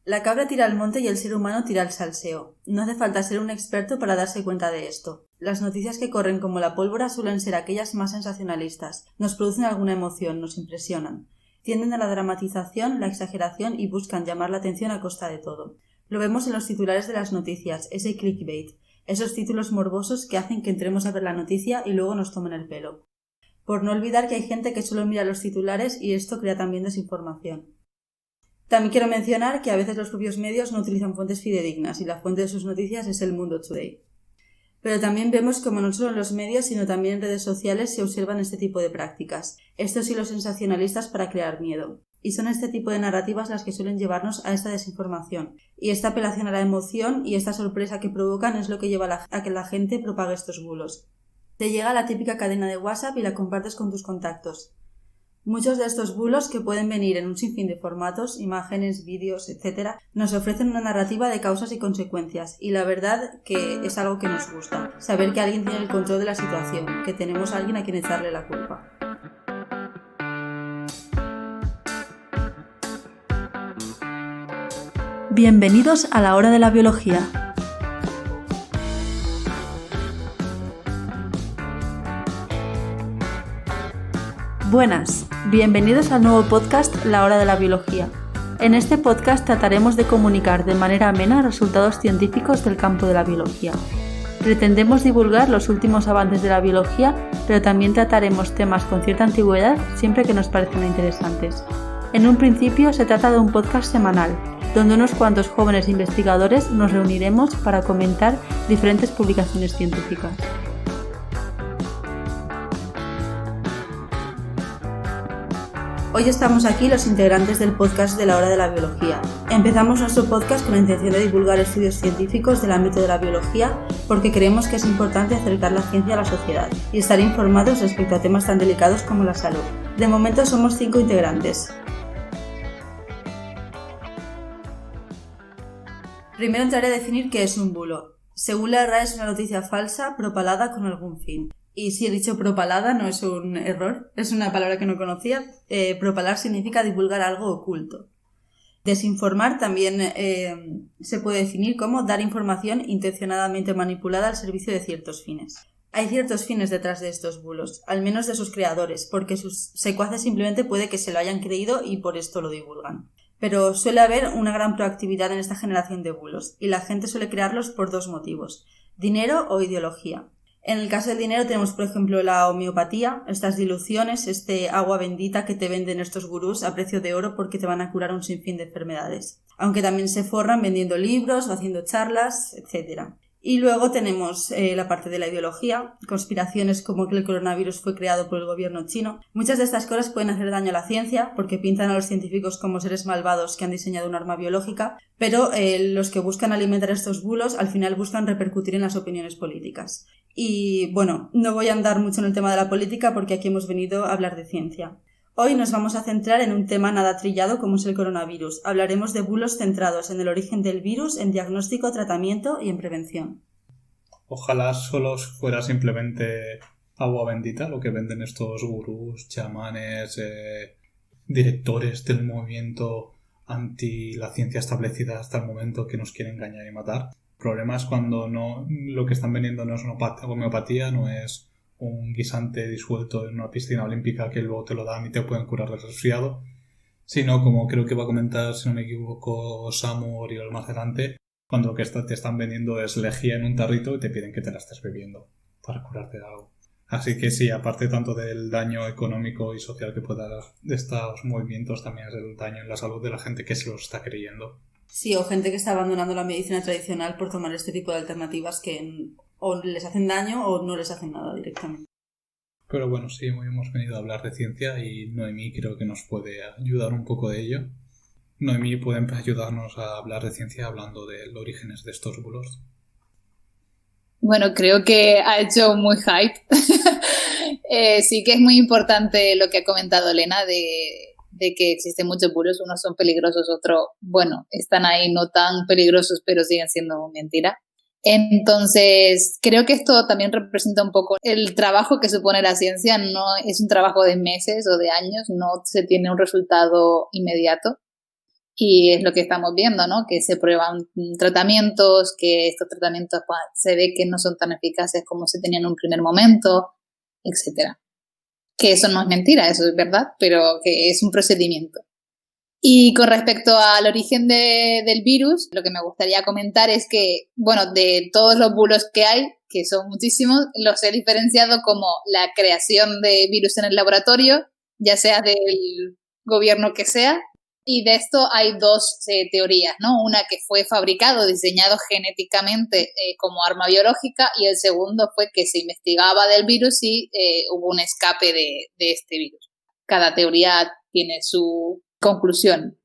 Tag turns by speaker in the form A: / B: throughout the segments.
A: La cabra tira al monte y el ser humano tira al salseo. No hace falta ser un experto para darse cuenta de esto. Las noticias que corren como la pólvora suelen ser aquellas más sensacionalistas. Nos producen alguna emoción, nos impresionan. Tienden a la dramatización, la exageración y buscan llamar la atención a costa de todo. Lo vemos en los titulares de las noticias, ese clickbait, esos títulos morbosos que hacen que entremos a ver la noticia y luego nos tomen el pelo. Por no olvidar que hay gente que solo mira los titulares y esto crea también desinformación. También quiero mencionar que a veces los propios medios no utilizan fuentes fidedignas y la fuente de sus noticias es El Mundo Today. Pero también vemos como no solo en los medios sino también en redes sociales se observan este tipo de prácticas, estos hilos sensacionalistas para crear miedo. Y son este tipo de narrativas las que suelen llevarnos a esta desinformación. Y esta apelación a la emoción y esta sorpresa que provocan es lo que lleva a que la gente propague estos bulos. Te llega la típica cadena de WhatsApp y la compartes con tus contactos. Muchos de estos bulos, que pueden venir en un sinfín de formatos, imágenes, vídeos, etc., nos ofrecen una narrativa de causas y consecuencias, y la verdad que es algo que nos gusta, saber que alguien tiene el control de la situación, que tenemos a alguien a quien echarle la culpa.
B: Bienvenidos a la hora de la biología. Buenas, bienvenidos al nuevo podcast La hora de la biología. En este podcast trataremos de comunicar de manera amena resultados científicos del campo de la biología. Pretendemos divulgar los últimos avances de la biología, pero también trataremos temas con cierta antigüedad siempre que nos parezcan interesantes. En un principio se trata de un podcast semanal, donde unos cuantos jóvenes investigadores nos reuniremos para comentar diferentes publicaciones científicas.
A: Hoy estamos aquí los integrantes del podcast de la hora de la biología. Empezamos nuestro podcast con la intención de divulgar estudios científicos del ámbito de la biología porque creemos que es importante acercar la ciencia a la sociedad y estar informados respecto a temas tan delicados como la salud. De momento somos 5 integrantes. Primero entraré a definir qué es un bulo. Según la RAE es una noticia falsa propalada con algún fin. Y si he dicho propalada no es un error, es una palabra que no conocía. Propalar significa divulgar algo oculto. Desinformar también se puede definir como dar información intencionadamente manipulada al servicio de ciertos fines. Hay ciertos fines detrás de estos bulos, al menos de sus creadores, porque sus secuaces simplemente puede que se lo hayan creído y por esto lo divulgan. Pero suele haber una gran proactividad en esta generación de bulos, y la gente suele crearlos por 2 motivos: dinero o ideología. En el caso del dinero tenemos, por ejemplo, la homeopatía, estas diluciones, este agua bendita que te venden estos gurús a precio de oro porque te van a curar un sinfín de enfermedades. Aunque también se forran vendiendo libros o haciendo charlas, etc. Y luego tenemos la parte de la ideología, conspiraciones como que el coronavirus fue creado por el gobierno chino. Muchas de estas cosas pueden hacer daño a la ciencia porque pintan a los científicos como seres malvados que han diseñado un arma biológica, pero los que buscan alimentar estos bulos al final buscan repercutir en las opiniones políticas. Y bueno, no voy a andar mucho en el tema de la política porque aquí hemos venido a hablar de ciencia. Hoy nos vamos a centrar en un tema nada trillado como es el coronavirus. Hablaremos de bulos centrados en el origen del virus, en diagnóstico, tratamiento y en prevención.
C: Ojalá solo fuera simplemente agua bendita lo que venden estos gurús, chamanes, directores del movimiento anti la ciencia establecida hasta el momento que nos quiere engañar y matar. El problema es cuando lo que están vendiendo no es una homeopatía, no es un guisante disuelto en una piscina olímpica que luego te lo dan y te pueden curar del resfriado, sino, como creo que va a comentar, si no me equivoco, Samu Oriol más adelante, cuando lo que te están vendiendo es lejía en un tarrito y te piden que te la estés bebiendo para curarte de algo. Así que sí, aparte tanto del daño económico y social que pueda dar de estos movimientos, también es el daño en la salud de la gente que se los está creyendo.
A: Sí, o gente que está abandonando la medicina tradicional por tomar este tipo de alternativas que o les hacen daño o no les hacen nada directamente.
C: Pero bueno, sí, hoy hemos venido a hablar de ciencia y Noemí creo que nos puede ayudar un poco de ello. Noemí puede ayudarnos a hablar de ciencia hablando de los orígenes de estos bulos.
D: Bueno, creo que ha hecho muy hype. Sí que es muy importante lo que ha comentado Elena de que existen muchos bulos, unos son peligrosos, otros, bueno, están ahí no tan peligrosos, pero siguen siendo mentira. Entonces, creo que esto también representa un poco el trabajo que supone la ciencia. No es un trabajo de meses o de años, no se tiene un resultado inmediato. Y es lo que estamos viendo, ¿no? Que se prueban tratamientos, que estos tratamientos se ve que no son tan eficaces como se tenían en un primer momento, etcétera. Que eso no es mentira, eso es verdad, pero que es un procedimiento. Y con respecto al origen del virus, lo que me gustaría comentar es que, bueno, de todos los bulos que hay, que son muchísimos, los he diferenciado como la creación de virus en el laboratorio, ya sea del gobierno que sea, y de esto hay dos teorías, ¿no? Una que fue fabricado, diseñado genéticamente como arma biológica, y el segundo fue que se investigaba del virus y hubo un escape de este virus. Cada teoría tiene su conclusión.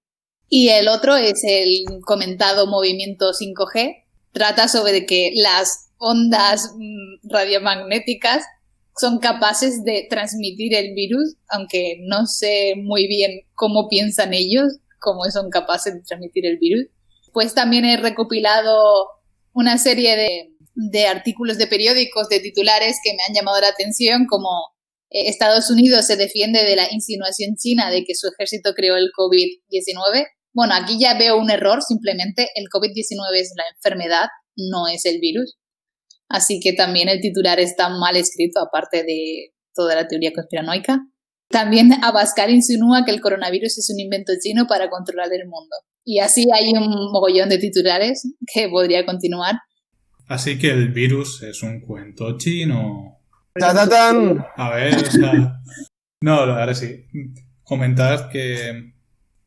D: Y el otro es el comentado movimiento 5G. Trata sobre que las ondas radiomagnéticas son capaces de transmitir el virus, aunque no sé muy bien cómo piensan ellos, cómo son capaces de transmitir el virus. Pues también he recopilado una serie de artículos de periódicos, de titulares que me han llamado la atención, como Estados Unidos se defiende de la insinuación china de que su ejército creó el COVID-19. Bueno, aquí ya veo un error, simplemente el COVID-19 es la enfermedad, no es el virus. Así que también el titular está mal escrito, aparte de toda la teoría conspiranoica. También Abascal insinúa que el coronavirus es un invento chino para controlar el mundo. Y así hay un mogollón de titulares que podría continuar.
C: Así que el virus es un cuento chino.
E: ¡Tatatán!
C: A ver, o sea... No, ahora sí. Comentar que en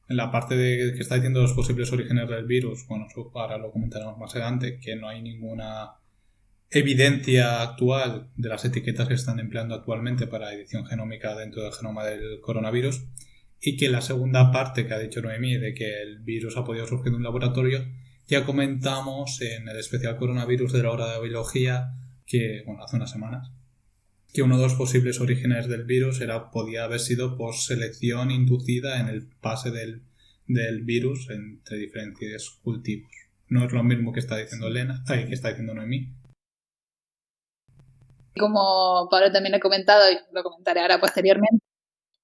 C: la parte de que está diciendo los posibles orígenes del virus, bueno, eso ahora lo comentaremos más adelante, que no hay ninguna evidencia actual de las etiquetas que están empleando actualmente para edición genómica dentro del genoma del coronavirus, y que la segunda parte que ha dicho Noemí de que el virus ha podido surgir de un laboratorio ya comentamos en el especial coronavirus de la hora de la biología, que bueno, hace unas semanas, que uno de los posibles orígenes del virus podía haber sido por selección inducida en el pase del virus entre diferentes cultivos. No es lo mismo que está diciendo que está diciendo Noemí.
D: Como Pablo también ha comentado, y lo comentaré ahora posteriormente,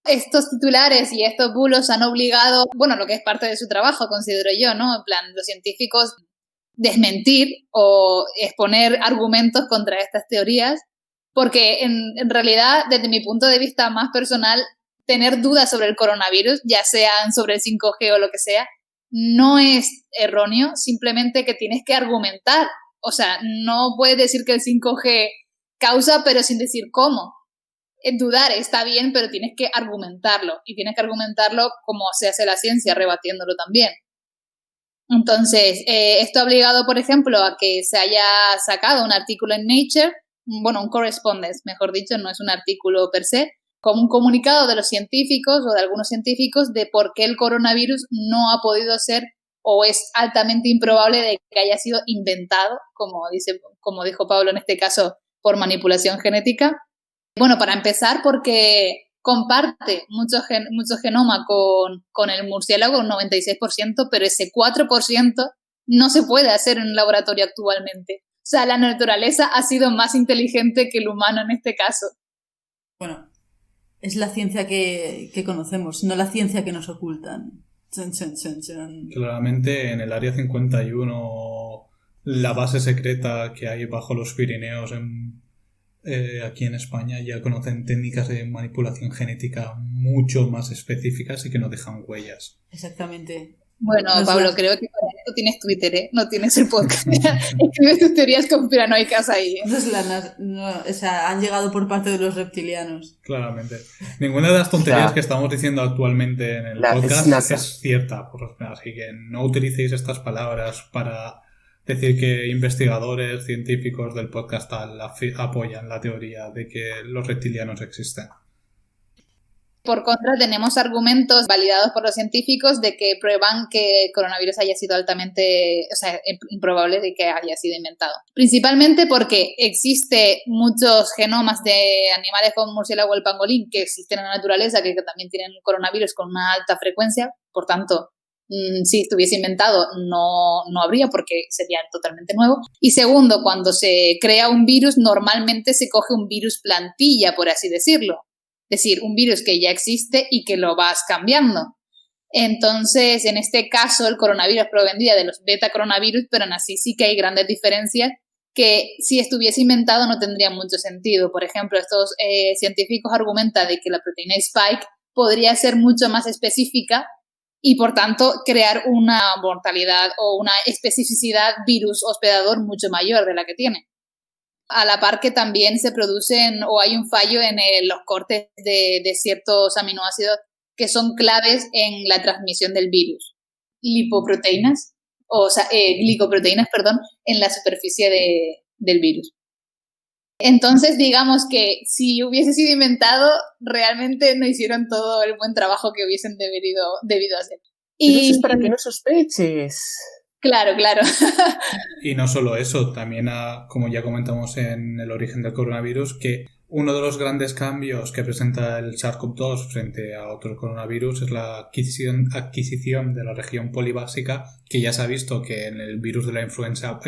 D: estos titulares y estos bulos han obligado, bueno, lo que es parte de su trabajo, considero yo, ¿no? En plan, los científicos desmentir o exponer argumentos contra estas teorías, porque en realidad, desde mi punto de vista más personal, tener dudas sobre el coronavirus, ya sean sobre el 5G o lo que sea, no es erróneo, simplemente que tienes que argumentar. O sea, no puedes decir que el 5G causa, pero sin decir cómo. Dudar está bien, pero tienes que argumentarlo. Y tienes que argumentarlo como se hace la ciencia, rebatiéndolo también. Entonces, esto ha obligado, por ejemplo, a que se haya sacado un artículo en Nature, bueno, un correspondence, mejor dicho, no es un artículo per se, como un comunicado de los científicos o de algunos científicos de por qué el coronavirus no ha podido ser o es altamente improbable de que haya sido inventado, como dijo Pablo en este caso, por manipulación genética. Bueno, para empezar, porque comparte mucho genoma con el murciélago, un 96%, pero ese 4% no se puede hacer en un laboratorio actualmente. O sea, la naturaleza ha sido más inteligente que el humano en este caso.
A: Bueno, es la ciencia que conocemos, no la ciencia que nos ocultan. Chun, chun, chun, chun.
C: Claramente en el área 51, la base secreta que hay bajo los Pirineos aquí en España, ya conocen técnicas de manipulación genética mucho más específicas y que no dejan huellas.
A: Exactamente.
D: Bueno, Pablo, creo que para esto tienes Twitter, ¿eh? No tienes el podcast. Escribes tus teorías conspiranoicas ahí, ¿eh?
A: O sea, han llegado por parte de los reptilianos.
C: Claramente. Ninguna de las tonterías que estamos diciendo actualmente en el podcast es cierta. Así que no utilicéis estas palabras para decir que investigadores científicos del podcast apoyan la teoría de que los reptilianos existen.
D: Por contra, tenemos argumentos validados por los científicos de que prueban que el coronavirus haya sido altamente, o sea, improbable de que haya sido inventado. Principalmente porque existe muchos genomas de animales como el murciélago o el pangolín que existen en la naturaleza, que también tienen coronavirus con una alta frecuencia. Por tanto, si estuviese inventado no habría, porque sería totalmente nuevo. Y segundo, cuando se crea un virus, normalmente se coge un virus plantilla, por así decirlo. Es decir, un virus que ya existe y que lo vas cambiando. Entonces, en este caso, el coronavirus provendría de los beta coronavirus, pero aún así sí que hay grandes diferencias que si estuviese inventado no tendría mucho sentido. Por ejemplo, estos científicos argumentan de que la proteína Spike podría ser mucho más específica y, por tanto, crear una mortalidad o una especificidad virus hospedador mucho mayor de la que tiene. A la par que también se producen o hay un fallo en los cortes de ciertos aminoácidos que son claves en la transmisión del virus. Glicoproteínas, en la superficie del virus. Entonces, digamos que si hubiese sido inventado, realmente no hicieron todo el buen trabajo que hubiesen debido hacer.
E: Y eso es para que no sospeches.
D: Claro.
C: Y no solo eso, también como ya comentamos en el origen del coronavirus, que uno de los grandes cambios que presenta el SARS-CoV-2 frente a otros coronavirus es la adquisición de la región polibásica, que ya se ha visto que en el virus de la influenza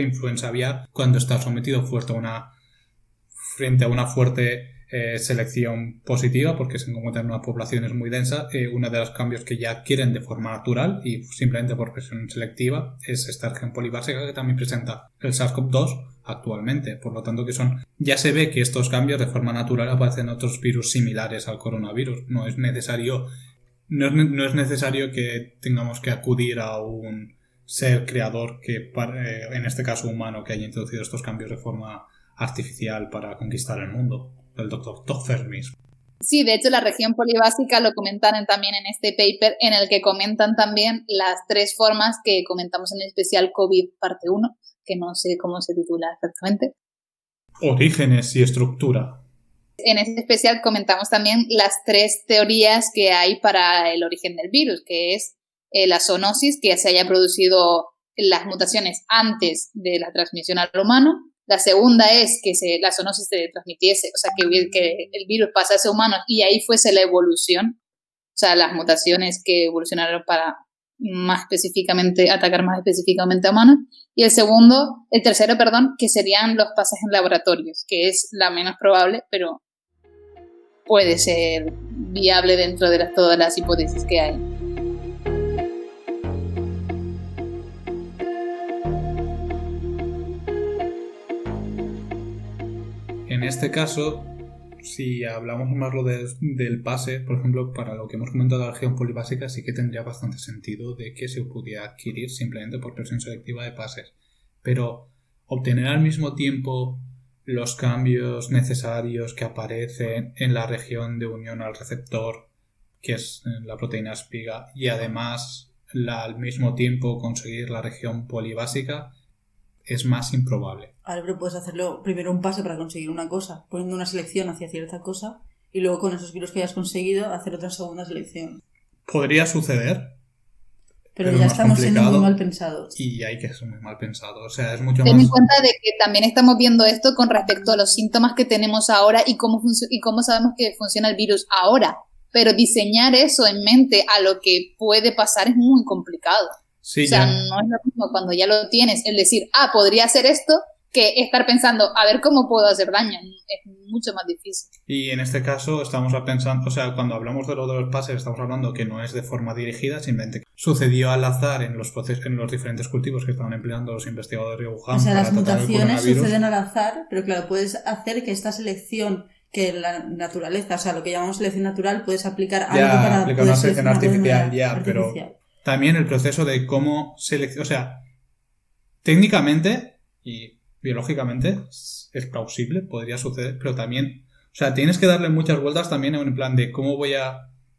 C: aviar, cuando está sometido frente a una fuerte selección positiva, porque se encuentran en unas poblaciones muy densas, uno de los cambios que ya adquieren de forma natural y simplemente por presión selectiva es esta región polibásica que también presenta el SARS-CoV-2 actualmente. Por lo tanto, ya se ve que estos cambios de forma natural aparecen en otros virus similares al coronavirus. No es necesario que tengamos que acudir a un ser creador en este caso humano, que haya introducido estos cambios de forma artificial para conquistar el mundo. El doctor Fermis.
D: Sí, de hecho la región polibásica lo comentan también en este paper, en el que comentan también las 3 formas que comentamos en el especial COVID parte 1, que no sé cómo se titula exactamente.
C: Orígenes y estructura.
D: En ese especial comentamos también las 3 teorías que hay para el origen del virus, que es la zoonosis, que se haya producido las mutaciones antes de la transmisión al humano. La segunda es que la zoonosis se transmitiese, o sea, que el virus pasase a humanos y ahí fuese la evolución, o sea, las mutaciones que evolucionaron para atacar más específicamente a humanos. Y el tercero, que serían los pases en laboratorios, que es la menos probable, pero puede ser viable dentro de todas las hipótesis que hay.
C: En este caso, si hablamos más del pase, por ejemplo, para lo que hemos comentado de la región polibásica, sí que tendría bastante sentido de que se pudiera adquirir simplemente por presión selectiva de pases. Pero obtener al mismo tiempo los cambios necesarios que aparecen en la región de unión al receptor, que es la proteína espiga, y además al mismo tiempo conseguir la región polibásica, es más improbable.
A: Ahora, pero puedes hacerlo primero un pase para conseguir una cosa, poniendo una selección hacia cierta cosa, y luego con esos virus que hayas conseguido hacer otra segunda selección.
C: Podría suceder,
A: pero ya estamos siendo muy mal pensados.
C: Y hay que ser muy mal pensados. O sea, es mucho
D: Ten
C: más...
D: en cuenta de que también estamos viendo esto con respecto a los síntomas que tenemos ahora y cómo sabemos que funciona el virus ahora. Pero diseñar eso en mente a lo que puede pasar es muy complicado.
C: Sí,
D: o sea, no es lo mismo cuando ya lo tienes, el decir, podría hacer esto, que estar pensando, a ver cómo puedo hacer daño. Es mucho más difícil.
C: Y en este caso estamos pensando, o sea, cuando hablamos de los pases, estamos hablando que no es de forma dirigida, simplemente sucedió al azar en los diferentes cultivos que estaban empleando los investigadores de Wuhan.
A: O sea, las mutaciones suceden al azar, pero claro, puedes hacer que esta selección, que la naturaleza, o sea, lo que llamamos selección natural, puedes aplicar algo para
C: aplicar una selección artificial,
A: artificial.
C: Pero también el proceso de cómo seleccionar, o sea, técnicamente y biológicamente es plausible, podría suceder, pero también, o sea, tienes que darle muchas vueltas también en plan de cómo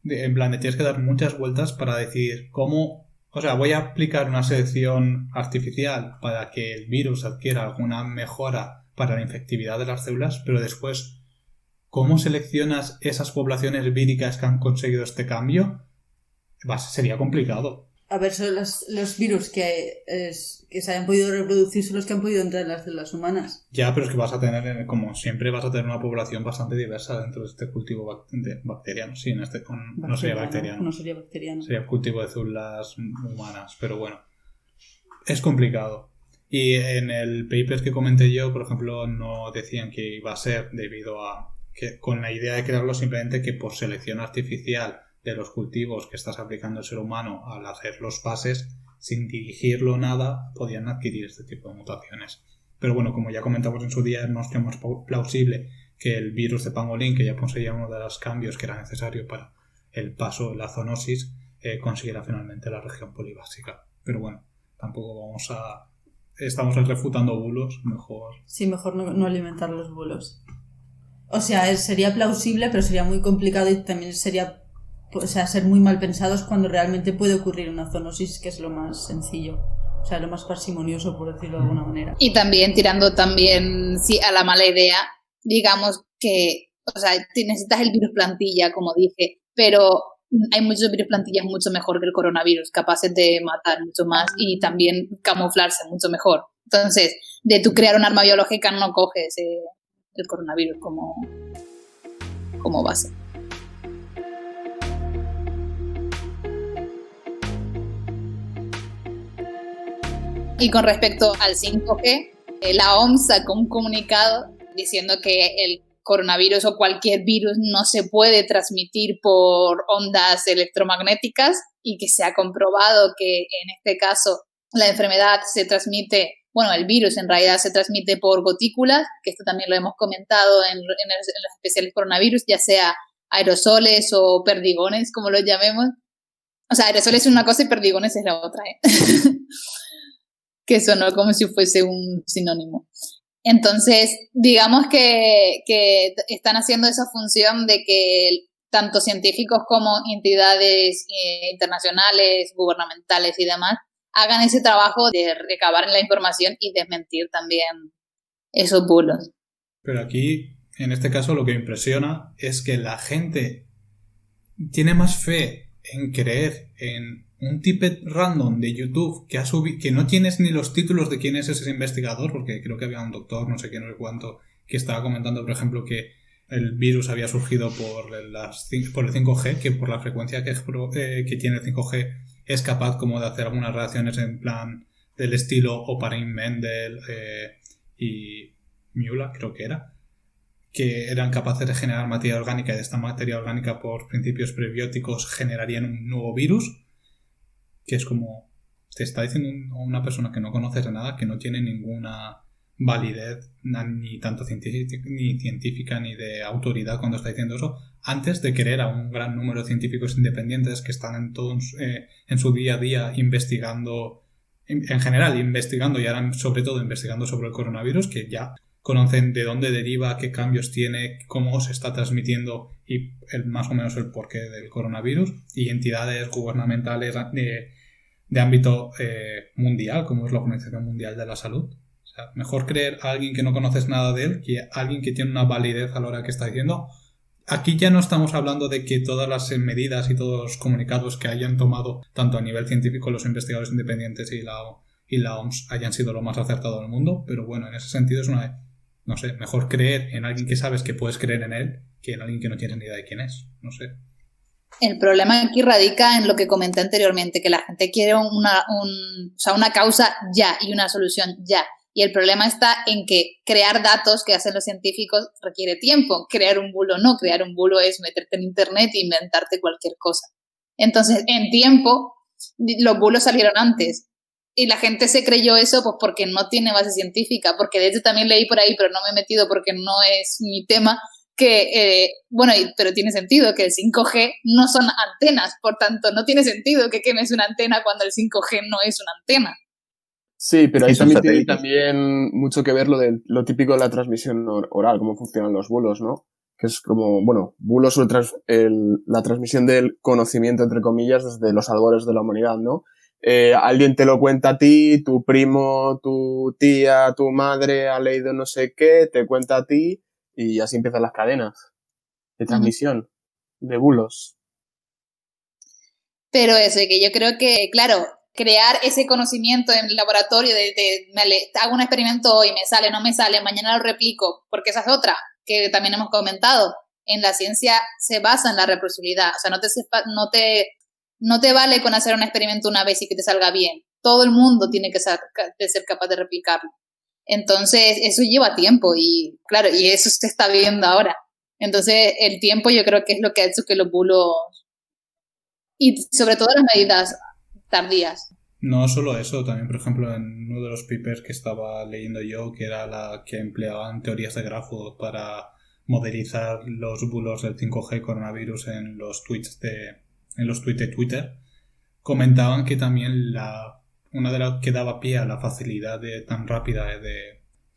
C: tienes que dar muchas vueltas para decir cómo, o sea, voy a aplicar una selección artificial para que el virus adquiera alguna mejora para la infectividad de las células, pero después, ¿cómo seleccionas esas poblaciones víricas que han conseguido este cambio? Sería complicado.
A: A ver, son los virus que se hayan podido reproducir son los que han podido entrar en las células humanas.
C: Ya, pero es que vas a tener, como siempre, una población bastante diversa dentro de este cultivo bacteriano. Sí, no sería bacteriano.
A: No sería bacteriano.
C: Sería cultivo de células humanas, pero bueno. Es complicado. Y en el paper que comenté yo, por ejemplo, no decían que iba a ser debido a que con la idea de crearlo simplemente que por selección artificial de los cultivos que estás aplicando el ser humano al hacer los pases, sin dirigirlo nada, podían adquirir este tipo de mutaciones. Pero bueno, como ya comentamos en su día, es más que más plausible que el virus de pangolín, que ya poseía uno de los cambios que era necesario para el paso de la zoonosis, consiguiera finalmente la región polibásica. Pero bueno, tampoco estamos refutando bulos, mejor...
A: Sí, mejor no alimentar los bulos. O sea, sería plausible, pero sería muy complicado y también sería, o sea, ser muy mal pensados cuando realmente puede ocurrir una zoonosis, que es lo más sencillo. O sea, lo más parsimonioso, por decirlo de alguna manera.
D: Y también tirando sí, a la mala idea, digamos que, o sea, necesitas el virus plantilla, como dije, pero hay muchos virus plantillas mucho mejor que el coronavirus, capaces de matar mucho más y también camuflarse mucho mejor. Entonces, de tú crear un arma biológica no coges el coronavirus como base. Y con respecto al 5G, la OMS sacó un comunicado diciendo que el coronavirus o cualquier virus no se puede transmitir por ondas electromagnéticas y que se ha comprobado que en este caso la enfermedad se transmite, bueno, el virus en realidad se transmite por gotículas, que esto también lo hemos comentado en los especiales coronavirus, ya sea aerosoles o perdigones, como los llamemos. O sea, aerosoles es una cosa y perdigones es la otra, que sonó como si fuese un sinónimo. Entonces, digamos que están haciendo esa función de que tanto científicos como entidades internacionales, gubernamentales y demás hagan ese trabajo de recabar la información y desmentir también esos bulos.
C: Pero aquí, en este caso, lo que me impresiona es que la gente tiene más fe en creer en un tippet random de YouTube que no tienes ni los títulos de quién es ese investigador, porque creo que había un doctor, no sé qué, no sé cuánto, que estaba comentando, por ejemplo, que el virus había surgido por el 5G, que por la frecuencia que tiene el 5G es capaz como de hacer algunas reacciones en plan del estilo Oparin, Mendel y Müller, creo que eran capaces de generar materia orgánica y de esta materia orgánica por principios prebióticos generarían un nuevo virus, que es como te está diciendo una persona que no conoces de nada, que no tiene ninguna validez ni tanto científica ni de autoridad cuando está diciendo eso, antes de querer a un gran número de científicos independientes que están en su día a día investigando, en general investigando y ahora sobre todo investigando sobre el coronavirus, que ya conocen de dónde deriva, qué cambios tiene, cómo se está transmitiendo y más o menos el porqué del coronavirus, y entidades gubernamentales de ámbito mundial, como es la Organización Mundial de la Salud. O sea, mejor creer a alguien que no conoces nada de él que a alguien que tiene una validez a la hora que está diciendo. Aquí ya no estamos hablando de que todas las medidas y todos los comunicados que hayan tomado tanto a nivel científico los investigadores independientes y la OMS hayan sido lo más acertado del mundo, pero bueno, en ese sentido es no sé, mejor creer en alguien que sabes que puedes creer en él que en alguien que no tienes ni idea de quién es, no sé.
D: El problema aquí radica en lo que comenté anteriormente, que la gente quiere una causa ya y una solución ya. Y el problema está en que crear datos que hacen los científicos requiere tiempo. Crear un bulo no, crear un bulo es meterte en internet e inventarte cualquier cosa. Entonces, en tiempo, los bulos salieron antes. Y la gente se creyó eso pues porque no tiene base científica, porque de hecho también leí por ahí, pero no me he metido porque no es mi tema, pero tiene sentido que el 5G no son antenas, por tanto no tiene sentido que quemes una antena cuando el 5G no es una antena.
F: Sí, pero ahí también tiene mucho que ver lo típico de la transmisión oral, cómo funcionan los bulos, ¿no? Que es como, bueno, bulos o la transmisión del conocimiento, entre comillas, desde los albores de la humanidad, ¿no? Alguien te lo cuenta a ti, tu primo, tu tía, tu madre ha leído no sé qué, te cuenta a ti y así empiezan las cadenas de transmisión de bulos.
D: Pero eso, que yo creo que, claro, crear ese conocimiento en el laboratorio hago un experimento hoy, me sale, no me sale, mañana lo replico, porque esa es otra que también hemos comentado. En la ciencia se basa en la reproducibilidad, o sea, no te vale con hacer un experimento una vez y que te salga bien. Todo el mundo tiene que ser capaz de replicarlo. Entonces, eso lleva tiempo y, claro, y eso se está viendo ahora. Entonces, el tiempo yo creo que es lo que ha hecho que los bulos Y sobre todo las medidas tardías.
C: No solo eso, también por ejemplo en uno de los papers que estaba leyendo yo, que era la que empleaban teorías de grafo para modelizar los bulos del 5G coronavirus en los tweets de Twitter, comentaban que también una de las que daba pie a la facilidad tan rápida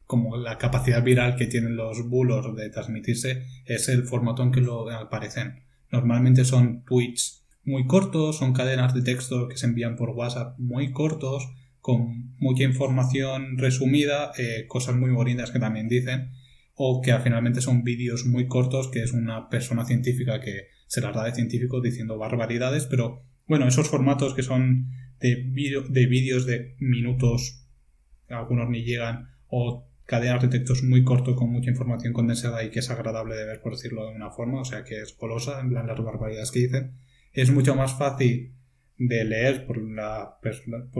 C: como la capacidad viral que tienen los bulos de transmitirse es el formato en que lo aparecen. Normalmente son tweets muy cortos, son cadenas de texto que se envían por WhatsApp muy cortos, con mucha información resumida, cosas muy bonitas que también dicen, o que finalmente son vídeos muy cortos, que es una persona científica que se las da de científico diciendo barbaridades, pero bueno, esos formatos que son de vídeos de minutos, algunos ni llegan, o cadenas de textos muy cortos con mucha información condensada y que es agradable de ver, por decirlo de una forma, o sea que es golosa en plan las barbaridades que dicen, es mucho más fácil de leer por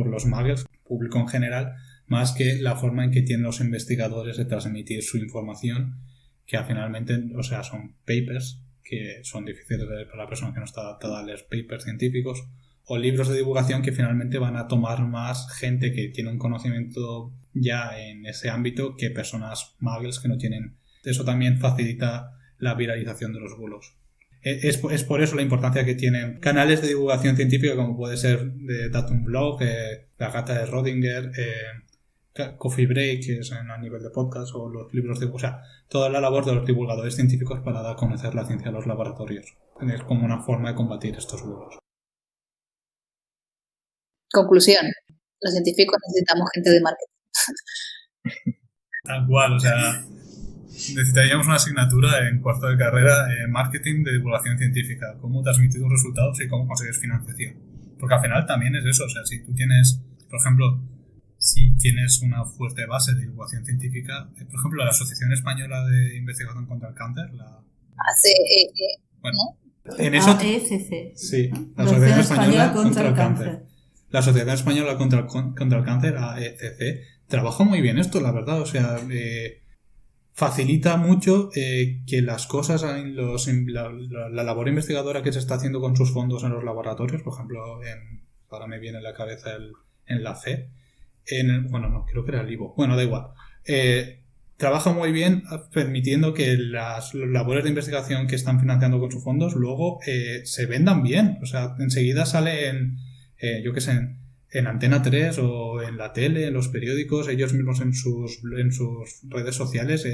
C: los muggles, público en general, más que la forma en que tienen los investigadores de transmitir su información, que finalmente, o sea, son papers que son difíciles de leer para la persona que no está adaptada a leer papers científicos, o libros de divulgación que finalmente van a tomar más gente que tiene un conocimiento ya en ese ámbito que personas muggles que no tienen. Eso también facilita la viralización de los bulos. Es por eso la importancia que tienen canales de divulgación científica como puede ser de Datum Blog, La Gata de Rodinger, Coffee Break, que es a nivel de podcast, o los libros o sea, toda la labor de los divulgadores científicos para dar a conocer la ciencia a los laboratorios. Es como una forma de combatir estos bulos.
D: Conclusión. Los científicos necesitamos gente de marketing.
C: Tal cual, o sea, necesitaríamos una asignatura en cuarto de carrera en marketing de divulgación científica, cómo transmitir tus resultados y cómo consigues financiación. Porque al final también es eso, o sea, si tú tienes, por ejemplo, si tienes una fuerte base de divulgación científica, por ejemplo, la Asociación Española de Investigación contra el Cáncer, bueno,
D: ¿no?
C: En eso,
A: AECC.
C: sí, la Asociación Española contra el Cáncer. La Asociación Española contra el Cáncer, AECC, trabaja muy bien esto, la verdad, o sea, facilita mucho que las cosas, la labor investigadora que se está haciendo con sus fondos en los laboratorios, por ejemplo, ahora me viene a la cabeza en la CE, bueno, no, creo que era el IVO, bueno, da igual, trabaja muy bien permitiendo que las labores de investigación que están financiando con sus fondos luego se vendan bien, o sea, enseguida sale yo qué sé, en Antena 3 o en la tele, en los periódicos, ellos mismos en sus redes sociales,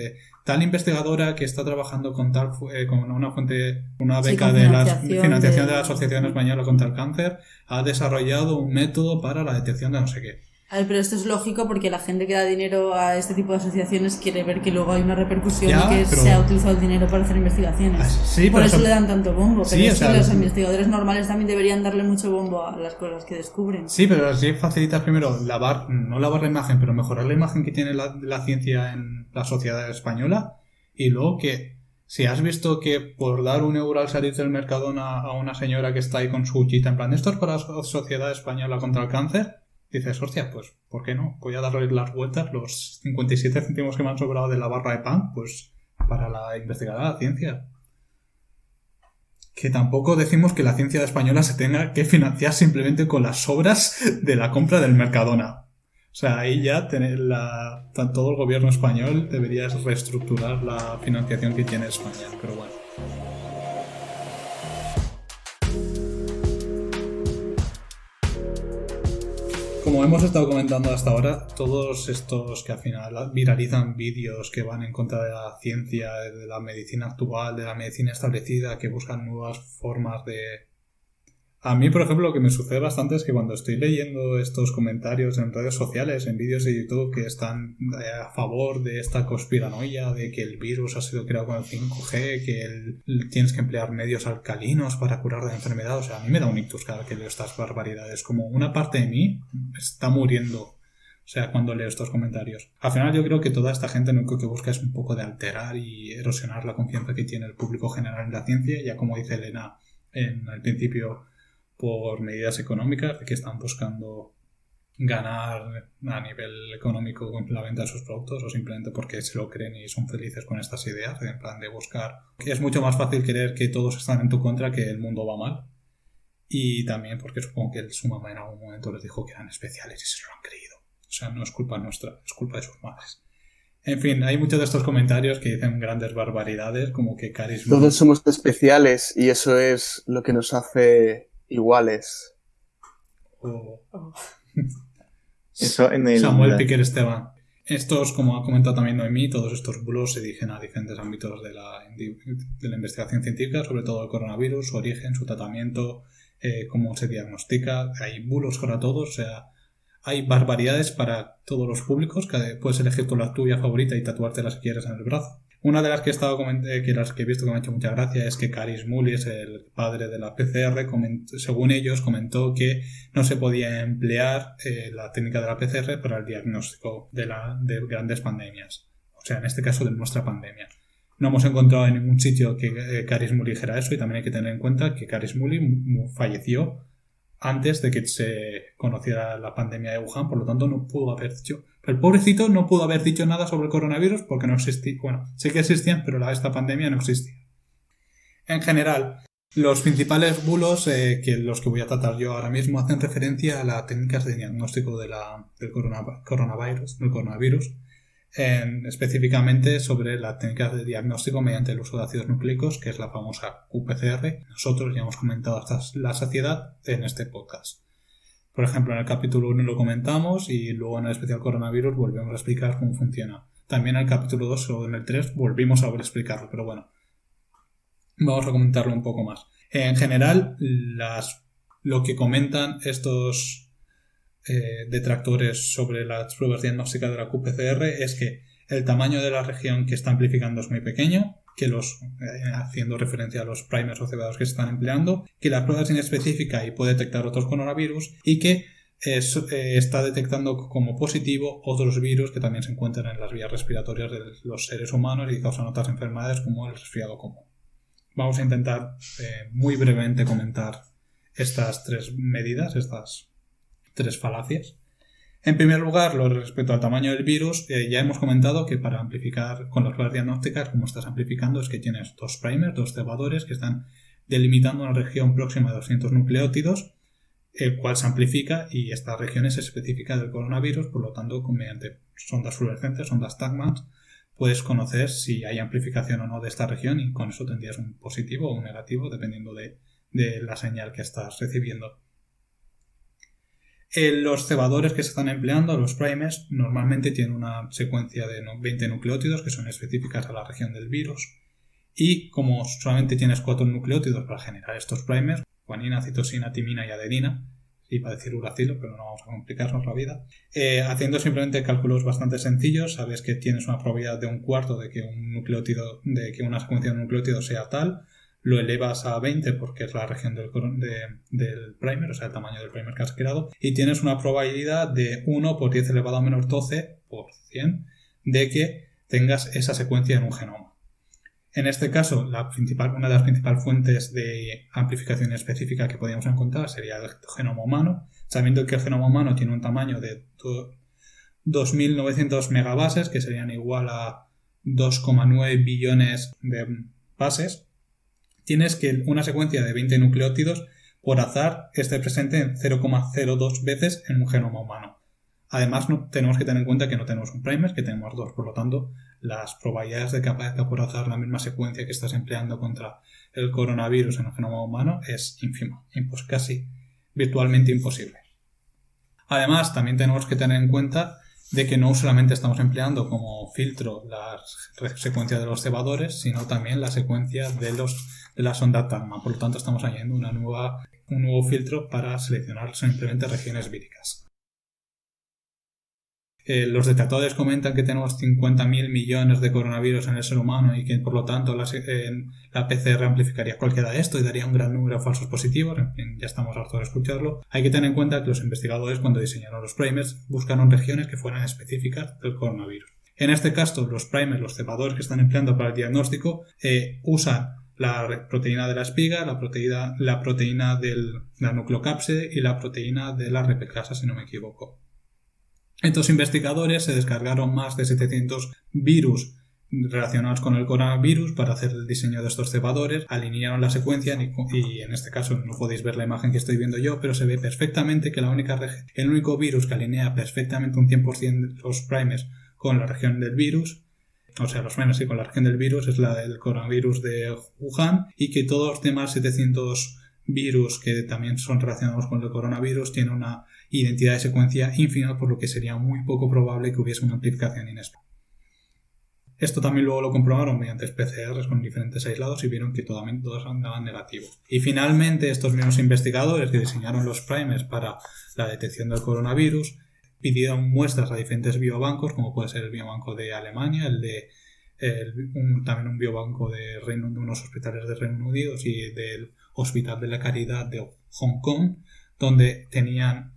C: tal investigadora que está trabajando con una fuente, una beca de la financiación de la Asociación Española contra el Cáncer, ha desarrollado un método para la detección de no sé qué.
A: A ver, pero esto es lógico porque la gente que da dinero a este tipo de asociaciones quiere ver que luego hay una repercusión y que se ha utilizado el dinero para hacer investigaciones.
C: Sí,
A: por eso le dan tanto bombo.
C: Sí,
A: pero es que los investigadores normales también deberían darle mucho bombo a las cosas que descubren.
C: Sí, pero así facilitas primero no lavar la imagen, pero mejorar la imagen que tiene la ciencia en la sociedad española, y luego que si has visto que por dar €1 al salir del Mercadona a una señora que está ahí con su huchita en plan, esto es para la Sociedad Española contra el Cáncer, dices, hostia, pues, ¿por qué no? Voy a darle las vueltas, los 57 céntimos que me han sobrado de la barra de pan, pues, para investigar la ciencia. Que tampoco decimos que la ciencia española se tenga que financiar simplemente con las sobras de la compra del Mercadona. O sea, ahí ya todo el gobierno español debería reestructurar la financiación que tiene España, pero bueno. Como hemos estado comentando hasta ahora, todos estos que al final viralizan vídeos que van en contra de la ciencia, de la medicina actual, de la medicina establecida, que buscan nuevas formas de... A mí, por ejemplo, lo que me sucede bastante es que cuando estoy leyendo estos comentarios en redes sociales, en vídeos de YouTube que están a favor de esta conspiranoia, de que el virus ha sido creado con el 5G, que tienes que emplear medios alcalinos para curar la enfermedad, o sea, a mí me da un ictus cada vez que leo estas barbaridades. Como una parte de mí está muriendo, o sea, cuando leo estos comentarios. Al final yo creo que toda esta gente lo único que busca es un poco de alterar y erosionar la confianza que tiene el público general en la ciencia, ya como dice Elena en el principio, por medidas económicas que están buscando ganar a nivel económico con la venta de sus productos, o simplemente porque se lo creen y son felices con estas ideas, en plan de buscar. Es mucho más fácil creer que todos están en tu contra que el mundo va mal. y también porque supongo que su mamá en algún momento les dijo que eran especiales y se lo han creído. O sea, no es culpa nuestra, es culpa de sus madres. En fin, hay muchos de estos comentarios que dicen grandes barbaridades, como que Caris Mully...
F: Todos somos especiales y eso es lo que nos hace iguales.
G: Eso en el...
C: Samuel Piquer Esteban. Estos, como ha comentado también Noemí, todos estos bulos se dirigen a diferentes ámbitos de la investigación científica, sobre todo el coronavirus, su origen, su tratamiento, cómo se diagnostica. Hay bulos para todos, o sea... Hay barbaridades para todos los públicos, que puedes elegir tú la tuya favorita y tatuártela si quieres en el brazo. Una de las que he visto que me ha hecho mucha gracia es que Caris Mully, el padre de la PCR, según ellos comentó que no se podía emplear la técnica de la PCR para el diagnóstico de grandes pandemias. O sea, en este caso de nuestra pandemia. No hemos encontrado en ningún sitio que Caris Mully dijera eso, y también hay que tener en cuenta que Caris Mully falleció antes de que se conociera la pandemia de Wuhan, por lo tanto no pudo haber dicho... El pobrecito no pudo haber dicho nada sobre el coronavirus porque no existía... Bueno, sí que existían, pero esta pandemia no existía. En general, los principales bulos, los que voy a tratar yo ahora mismo, hacen referencia a las técnicas de diagnóstico del coronavirus, específicamente sobre las técnicas de diagnóstico mediante el uso de ácidos nucleicos, que es la famosa qPCR. Nosotros ya hemos comentado hasta la saciedad en este podcast. Por ejemplo, en el capítulo 1 lo comentamos y luego en el especial coronavirus volvemos a explicar cómo funciona. También en el capítulo 2 o en el 3 volvimos a explicarlo, pero bueno, vamos a comentarlo un poco más. En general, lo que comentan estos detractores sobre las pruebas diagnósticas de la qPCR es que el tamaño de la región que está amplificando es muy pequeño, que haciendo referencia a los primers o cebadores que se están empleando, que la prueba es inespecífica y puede detectar otros coronavirus, y que está detectando como positivo otros virus que también se encuentran en las vías respiratorias de los seres humanos y causan otras enfermedades como el resfriado común. Vamos a intentar muy brevemente comentar estas tres medidas, estas tres falacias. En primer lugar, respecto al tamaño del virus, ya hemos comentado que para amplificar con las pruebas diagnósticas, como estás amplificando, es que tienes dos primers, dos cebadores que están delimitando una región próxima de 200 nucleótidos, el cual se amplifica y esta región es específica del coronavirus, por lo tanto, mediante sondas fluorescentes, sondas Tagmans, puedes conocer si hay amplificación o no de esta región y con eso tendrías un positivo o un negativo, dependiendo de la señal que estás recibiendo. Los cebadores que se están empleando, los primers, normalmente tienen una secuencia de 20 nucleótidos que son específicas a la región del virus, y como solamente tienes 4 nucleótidos para generar estos primers, guanina, citosina, timina y adenina, iba a decir uracilo, pero no vamos a complicarnos la vida, haciendo simplemente cálculos bastante sencillos, sabes que tienes una probabilidad de 1/4 de que una secuencia de nucleótidos sea tal, lo elevas a 20 porque es la región del primer, o sea, el tamaño del primer que has creado, y tienes una probabilidad de 1 por 10 elevado a menos 12 por 100 de que tengas esa secuencia en un genoma. En este caso, una de las principales fuentes de amplificación específica que podríamos encontrar sería el genoma humano, sabiendo que el genoma humano tiene un tamaño de 2.900 megabases, que serían igual a 2,9 billones de bases. Tienes que una secuencia de 20 nucleótidos por azar esté presente en 0,02 veces en un genoma humano. Además, tenemos que tener en cuenta que no tenemos un primer, que tenemos dos, por lo tanto, las probabilidades de que aparezca por azar la misma secuencia que estás empleando contra el coronavirus en el genoma humano es ínfima, casi virtualmente imposible. Además, también tenemos que tener en cuenta de que no solamente estamos empleando como filtro la secuencia de los cebadores, sino también la secuencia de la sonda Tagman. Por lo tanto, estamos añadiendo un nuevo filtro para seleccionar simplemente regiones víricas. Los detractores comentan que tenemos 50.000 millones de coronavirus en el ser humano y que por lo tanto la PCR amplificaría cualquiera de esto y daría un gran número de falsos positivos. En fin, ya estamos hartos de escucharlo. Hay que tener en cuenta que los investigadores, cuando diseñaron los primers, buscaron regiones que fueran específicas del coronavirus. En este caso, los primers, los cebadores que están empleando para el diagnóstico, usan la proteína de la espiga, la proteína de la nucleocápside y la proteína de la replicasa, si no me equivoco. Estos investigadores se descargaron más de 700 virus relacionados con el coronavirus para hacer el diseño de estos cebadores, alinearon la secuencia y en este caso no podéis ver la imagen que estoy viendo yo, pero se ve perfectamente que el único virus que alinea perfectamente un 100% los primers con la región del virus, o sea, los primers con la región del virus es la del coronavirus de Wuhan, y que todos los demás 700 virus que también son relacionados con el coronavirus tienen una identidad de secuencia ínfima, por lo que sería muy poco probable que hubiese una amplificación inesperada. Esto también luego lo comprobaron mediante PCRs con diferentes aislados y vieron que todos andaban negativos. Y finalmente estos mismos investigadores que diseñaron los primers para la detección del coronavirus pidieron muestras a diferentes biobancos, como puede ser el biobanco de Alemania, también un biobanco de unos hospitales de Reino Unido y del Hospital de la Caridad de Hong Kong, donde tenían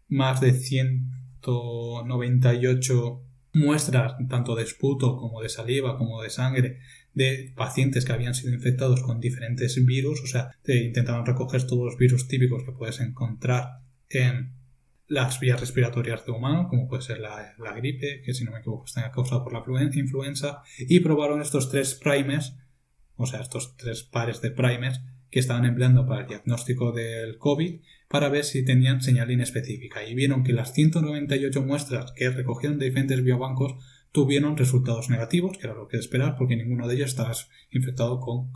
C: más de 198 muestras tanto de esputo como de saliva como de sangre de pacientes que habían sido infectados con diferentes virus. O sea, intentaban recoger todos los virus típicos que puedes encontrar en las vías respiratorias de humano, como puede ser la gripe, que si no me equivoco está causada por la influenza, y probaron estos 3 primers, o sea, estos 3 pares de primers que estaban empleando para el diagnóstico del COVID, para ver si tenían señal inespecífica, y vieron que las 198 muestras que recogieron de diferentes biobancos tuvieron resultados negativos, que era lo que esperar, porque ninguno de ellos estaba infectado con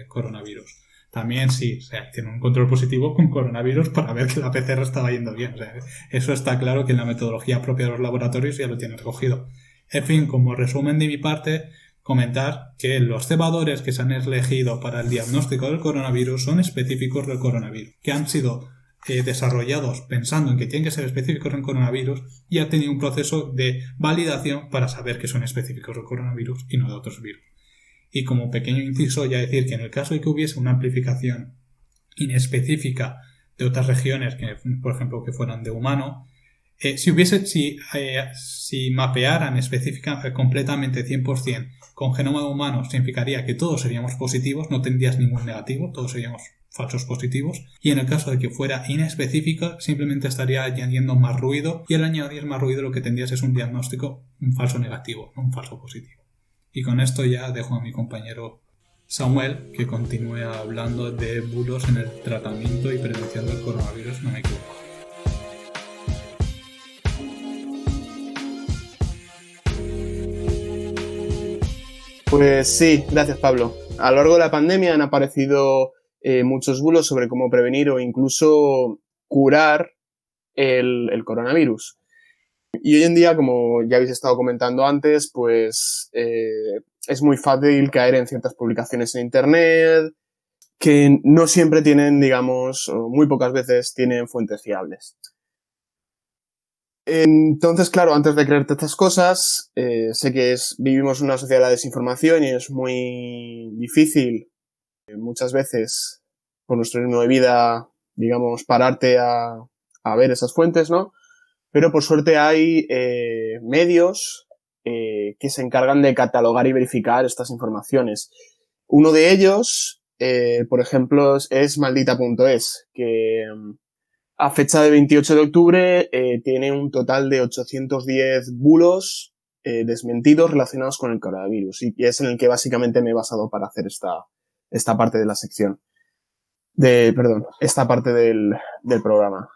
C: coronavirus. También sí, o sea, tienen un control positivo con coronavirus para ver que la PCR estaba yendo bien. O sea, eso está claro que en la metodología propia de los laboratorios ya lo tienen recogido. En fin, como resumen de mi parte, comentar que los cebadores que se han elegido para el diagnóstico del coronavirus son específicos del coronavirus, que han sido desarrollados pensando en que tienen que ser específicos en coronavirus, y ha tenido un proceso de validación para saber que son específicos del coronavirus y no de otros virus. Y como pequeño inciso, ya decir que en el caso de que hubiese una amplificación inespecífica de otras regiones, que por ejemplo que fueran de humano, si mapearan completamente 100% con genoma de humano, significaría que todos seríamos positivos, no tendrías ningún negativo, todos seríamos falsos positivos, y en el caso de que fuera inespecífica simplemente estaría añadiendo más ruido, y al añadir más ruido lo que tendrías es un diagnóstico, un falso negativo, no un falso positivo. Y con esto ya dejo a mi compañero Samuel que continúe hablando de bulos en el tratamiento y prevención del coronavirus, no me equivoco.
F: Pues sí, gracias Pablo. A lo largo de la pandemia han aparecido muchos bulos sobre cómo prevenir o incluso curar el coronavirus. Y hoy en día, como ya habéis estado comentando antes, pues es muy fácil caer en ciertas publicaciones en internet que no siempre tienen, digamos, o muy pocas veces tienen fuentes fiables. Entonces, claro, antes de creerte estas cosas, sé que vivimos en una sociedad de la desinformación y es muy difícil muchas veces por nuestro ritmo de vida, digamos, pararte a ver esas fuentes, ¿no? Pero por suerte hay medios que se encargan de catalogar y verificar estas informaciones. Uno de ellos, por ejemplo, es maldita.es, que a fecha de 28 de octubre tiene un total de 810 bulos desmentidos relacionados con el coronavirus, y es en el que básicamente me he basado para hacer esta parte de la sección. Esta parte del programa.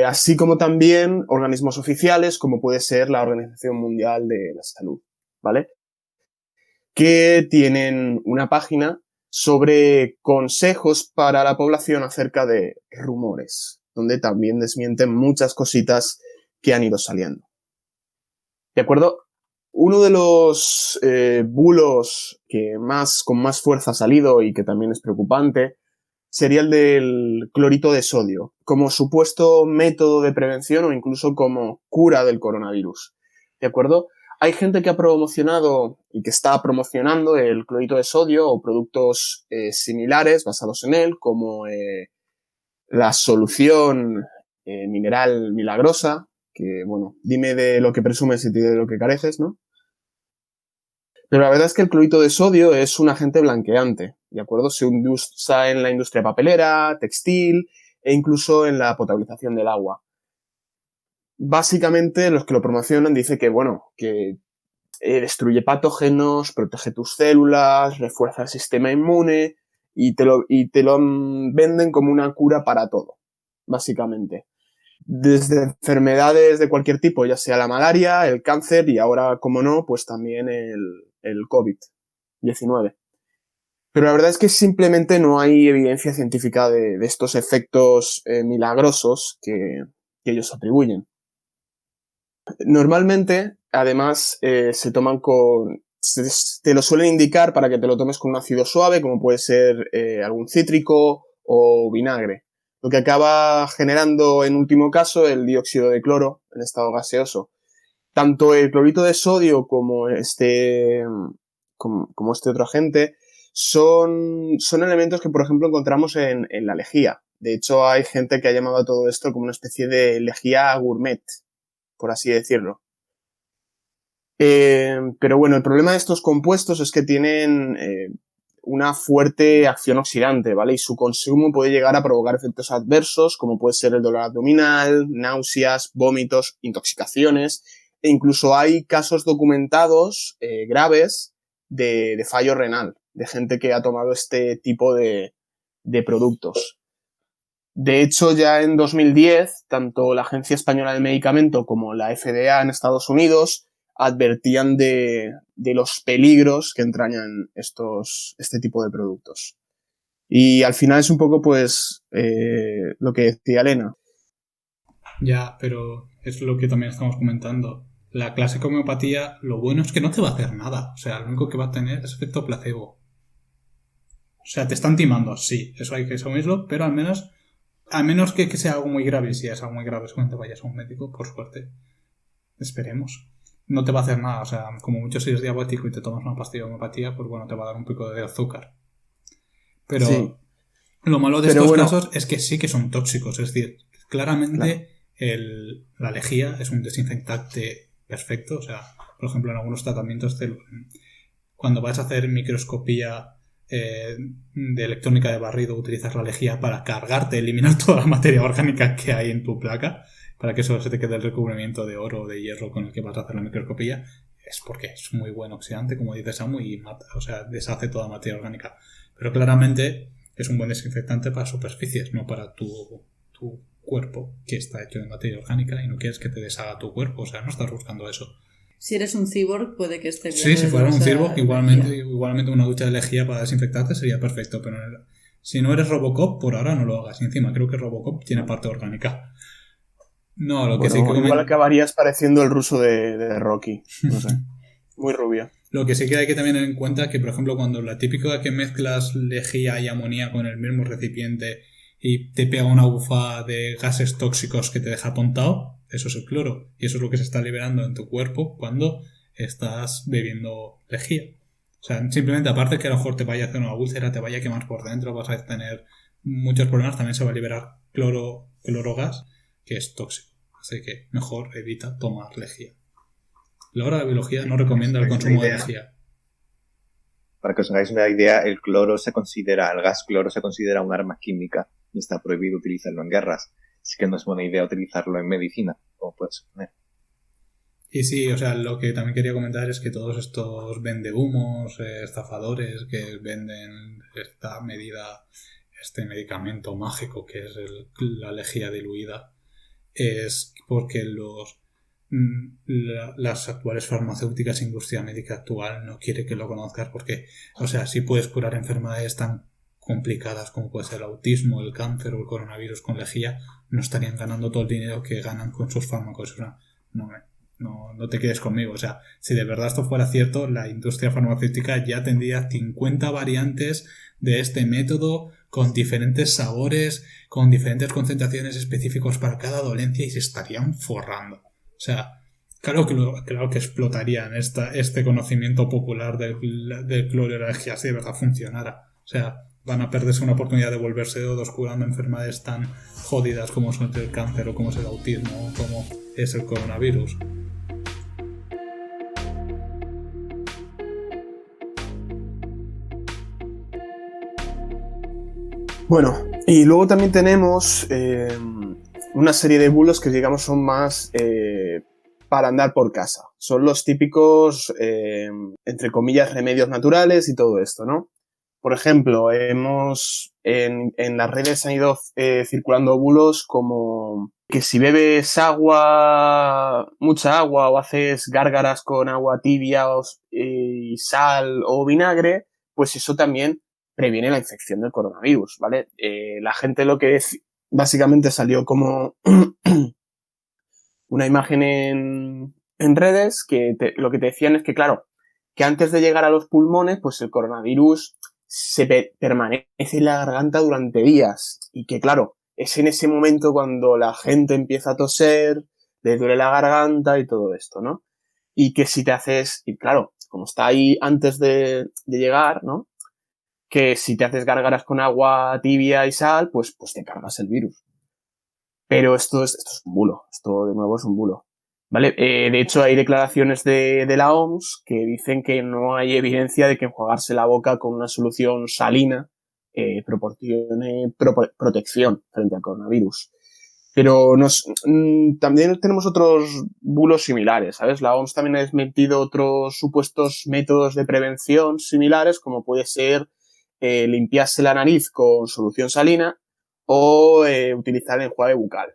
F: Así como también organismos oficiales, como puede ser la Organización Mundial de la Salud, ¿vale? Que tienen una página sobre consejos para la población acerca de rumores, donde también desmienten muchas cositas que han ido saliendo. ¿De acuerdo? Uno de los bulos que con más fuerza ha salido y que también es preocupante sería el del clorito de sodio, como supuesto método de prevención o incluso como cura del coronavirus. ¿De acuerdo? Hay gente que ha promocionado y que está promocionando el clorito de sodio o productos similares basados en él, como la solución mineral milagrosa, que, bueno, dime de lo que presumes y de lo que careces, ¿no? Pero la verdad es que el clorito de sodio es un agente blanqueante, ¿de acuerdo? Se usa en la industria papelera, textil e incluso en la potabilización del agua. Básicamente, los que lo promocionan dicen que, bueno, que destruye patógenos, protege tus células, refuerza el sistema inmune y te lo venden como una cura para todo, básicamente. Desde enfermedades de cualquier tipo, ya sea la malaria, el cáncer y ahora, como no, pues también el COVID-19. Pero la verdad es que simplemente no hay evidencia científica de estos efectos milagrosos que ellos atribuyen. Normalmente, además, se toman te lo suelen indicar para que te lo tomes con un ácido suave, como puede ser algún cítrico o vinagre, lo que acaba generando, en último caso, el dióxido de cloro en estado gaseoso. Tanto el clorito de sodio como este otro agente son elementos que, por ejemplo, encontramos en la lejía. De hecho, hay gente que ha llamado a todo esto como una especie de lejía gourmet, por así decirlo. Pero bueno, el problema de estos compuestos es que tienen una fuerte acción oxidante, ¿vale? Y su consumo puede llegar a provocar efectos adversos, como puede ser el dolor abdominal, náuseas, vómitos, intoxicaciones, e incluso hay casos documentados graves de fallo renal, de gente que ha tomado este tipo de productos. De hecho, ya en 2010, tanto la Agencia Española del Medicamento como la FDA en Estados Unidos advertían de los peligros que entrañan este tipo de productos. Y al final es un poco, pues, lo que decía Elena.
C: Ya, pero es lo que también estamos comentando. La clásica homeopatía, lo bueno es que no te va a hacer nada. O sea, lo único que va a tener es efecto placebo. O sea, te están timando, sí, eso hay que asumirlo, pero al menos que sea algo muy grave, y si es algo muy grave, seguramente vayas a un médico, por suerte. Esperemos. No te va a hacer nada, o sea, como mucho si eres diabético y te tomas una pastilla de homeopatía, pues bueno, te va a dar un pico de azúcar. Pero sí. Lo malo de estos casos es que sí que son tóxicos, es decir, claramente la lejía es un desinfectante perfecto, o sea, por ejemplo, en algunos tratamientos cuando vas a hacer microscopía de electrónica de barrido, utilizas la lejía para cargarte, eliminar toda la materia orgánica que hay en tu placa, para que solo se te quede el recubrimiento de oro o de hierro con el que vas a hacer la microscopía. Es porque es muy buen oxidante, como dice Samu, y mata, o sea, deshace toda la materia orgánica. Pero claramente es un buen desinfectante para superficies, no para tu cuerpo, que está hecho de materia orgánica y no quieres que te deshaga tu cuerpo, o sea, no estás buscando eso.
A: Si eres un cyborg, puede que esté bien.
C: Sí, si fuera un cyborg, igualmente una ducha de lejía para desinfectarte sería perfecto, pero si no eres Robocop, por ahora no lo hagas. Y encima creo que Robocop tiene parte orgánica. No, lo que sí que
F: igual acabarías pareciendo el ruso de Rocky, no sé, muy rubio.
C: Lo que sí que hay que tener en cuenta que, por ejemplo, cuando la típica que mezclas lejía y amoníaco en el mismo recipiente y te pega una bufada de gases tóxicos que te deja atontado, eso es el cloro. Y eso es lo que se está liberando en tu cuerpo cuando estás bebiendo lejía. O sea, simplemente aparte que a lo mejor te vaya a hacer una úlcera, te vaya a quemar por dentro, vas a tener muchos problemas, también se va a liberar clorogas, que es tóxico. Así que mejor evita tomar lejía. La hora de la biología no recomienda el consumo de lejía.
G: Para que os hagáis una idea, el gas cloro se considera un arma química y está prohibido utilizarlo en guerras. Así que no es buena idea utilizarlo en medicina, como puedes suponer.
C: Y sí, o sea, lo que también quería comentar es que todos estos vendehumos, estafadores que venden este medicamento mágico que es la lejía diluida, es porque las actuales farmacéuticas, industria médica actual, no quiere que lo conozcas porque, o sea, sí puedes curar enfermedades tan complicadas como puede ser el autismo, el cáncer o el coronavirus con lejía, no estarían ganando todo el dinero que ganan con sus fármacos. O sea, no te quedes conmigo. O sea, si de verdad esto fuera cierto, la industria farmacéutica ya tendría 50 variantes de este método con diferentes sabores, con diferentes concentraciones específicos para cada dolencia y se estarían forrando. O sea, claro que explotarían este conocimiento popular del cloro y la lejía si de verdad funcionara. O sea, van a perderse una oportunidad de volverse dedos curando enfermedades tan jodidas como son el cáncer o como es el autismo o como es el coronavirus.
F: Bueno, y luego también tenemos una serie de bulos que digamos son más para andar por casa. Son los típicos, entre comillas, remedios naturales y todo esto, ¿no? Por ejemplo, en las redes han ido circulando bulos como que si bebes mucha agua o haces gárgaras con agua tibia y sal o vinagre, pues eso también previene la infección del coronavirus, ¿vale? La gente básicamente salió como una imagen en redes que lo que te decían es que, claro, que antes de llegar a los pulmones, pues el coronavirus permanece en la garganta durante días y que, claro, es en ese momento cuando la gente empieza a toser, le duele la garganta y todo esto, ¿no? Y que si te haces, y claro, como está ahí antes de llegar, ¿no? Que si te haces gárgaras con agua tibia y sal, pues te cargas el virus. Pero esto es un bulo, esto de nuevo es un bulo. ¿Vale? De hecho, hay declaraciones de la OMS que dicen que no hay evidencia de que enjuagarse la boca con una solución salina proporcione protección frente al coronavirus. Pero también tenemos otros bulos similares, ¿sabes? La OMS también ha desmentido otros supuestos métodos de prevención similares, como puede ser limpiarse la nariz con solución salina o utilizar el enjuague bucal.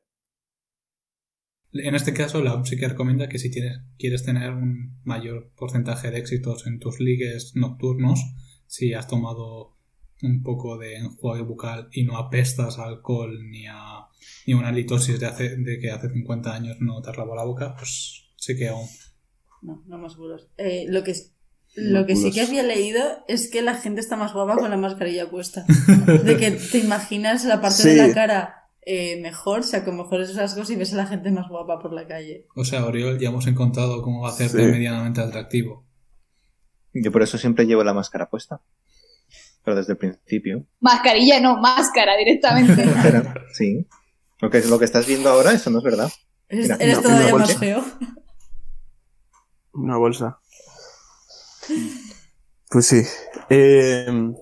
C: En este caso, la OMS sí que recomienda que si quieres tener un mayor porcentaje de éxitos en tus ligues nocturnos, si has tomado un poco de enjuague bucal y no apestas a alcohol ni una halitosis de que hace 50 años no te has lavado la boca, pues sí que aún.
A: No más bulos. Lo que sí que había leído es que la gente está más guapa con la mascarilla puesta. De que te imaginas la parte de la cara mejor, o sea, con mejores rasgos y ves a la gente más guapa por la calle.
C: O sea, Oriol, ya hemos encontrado cómo hacerte medianamente atractivo.
G: Yo por eso siempre llevo la máscara puesta. Pero desde el principio.
D: Mascarilla no, máscara directamente.
G: Sí. Lo que estás viendo ahora, eso no es verdad.
A: Mira, eres todavía más feo.
F: Una bolsa. Pues sí.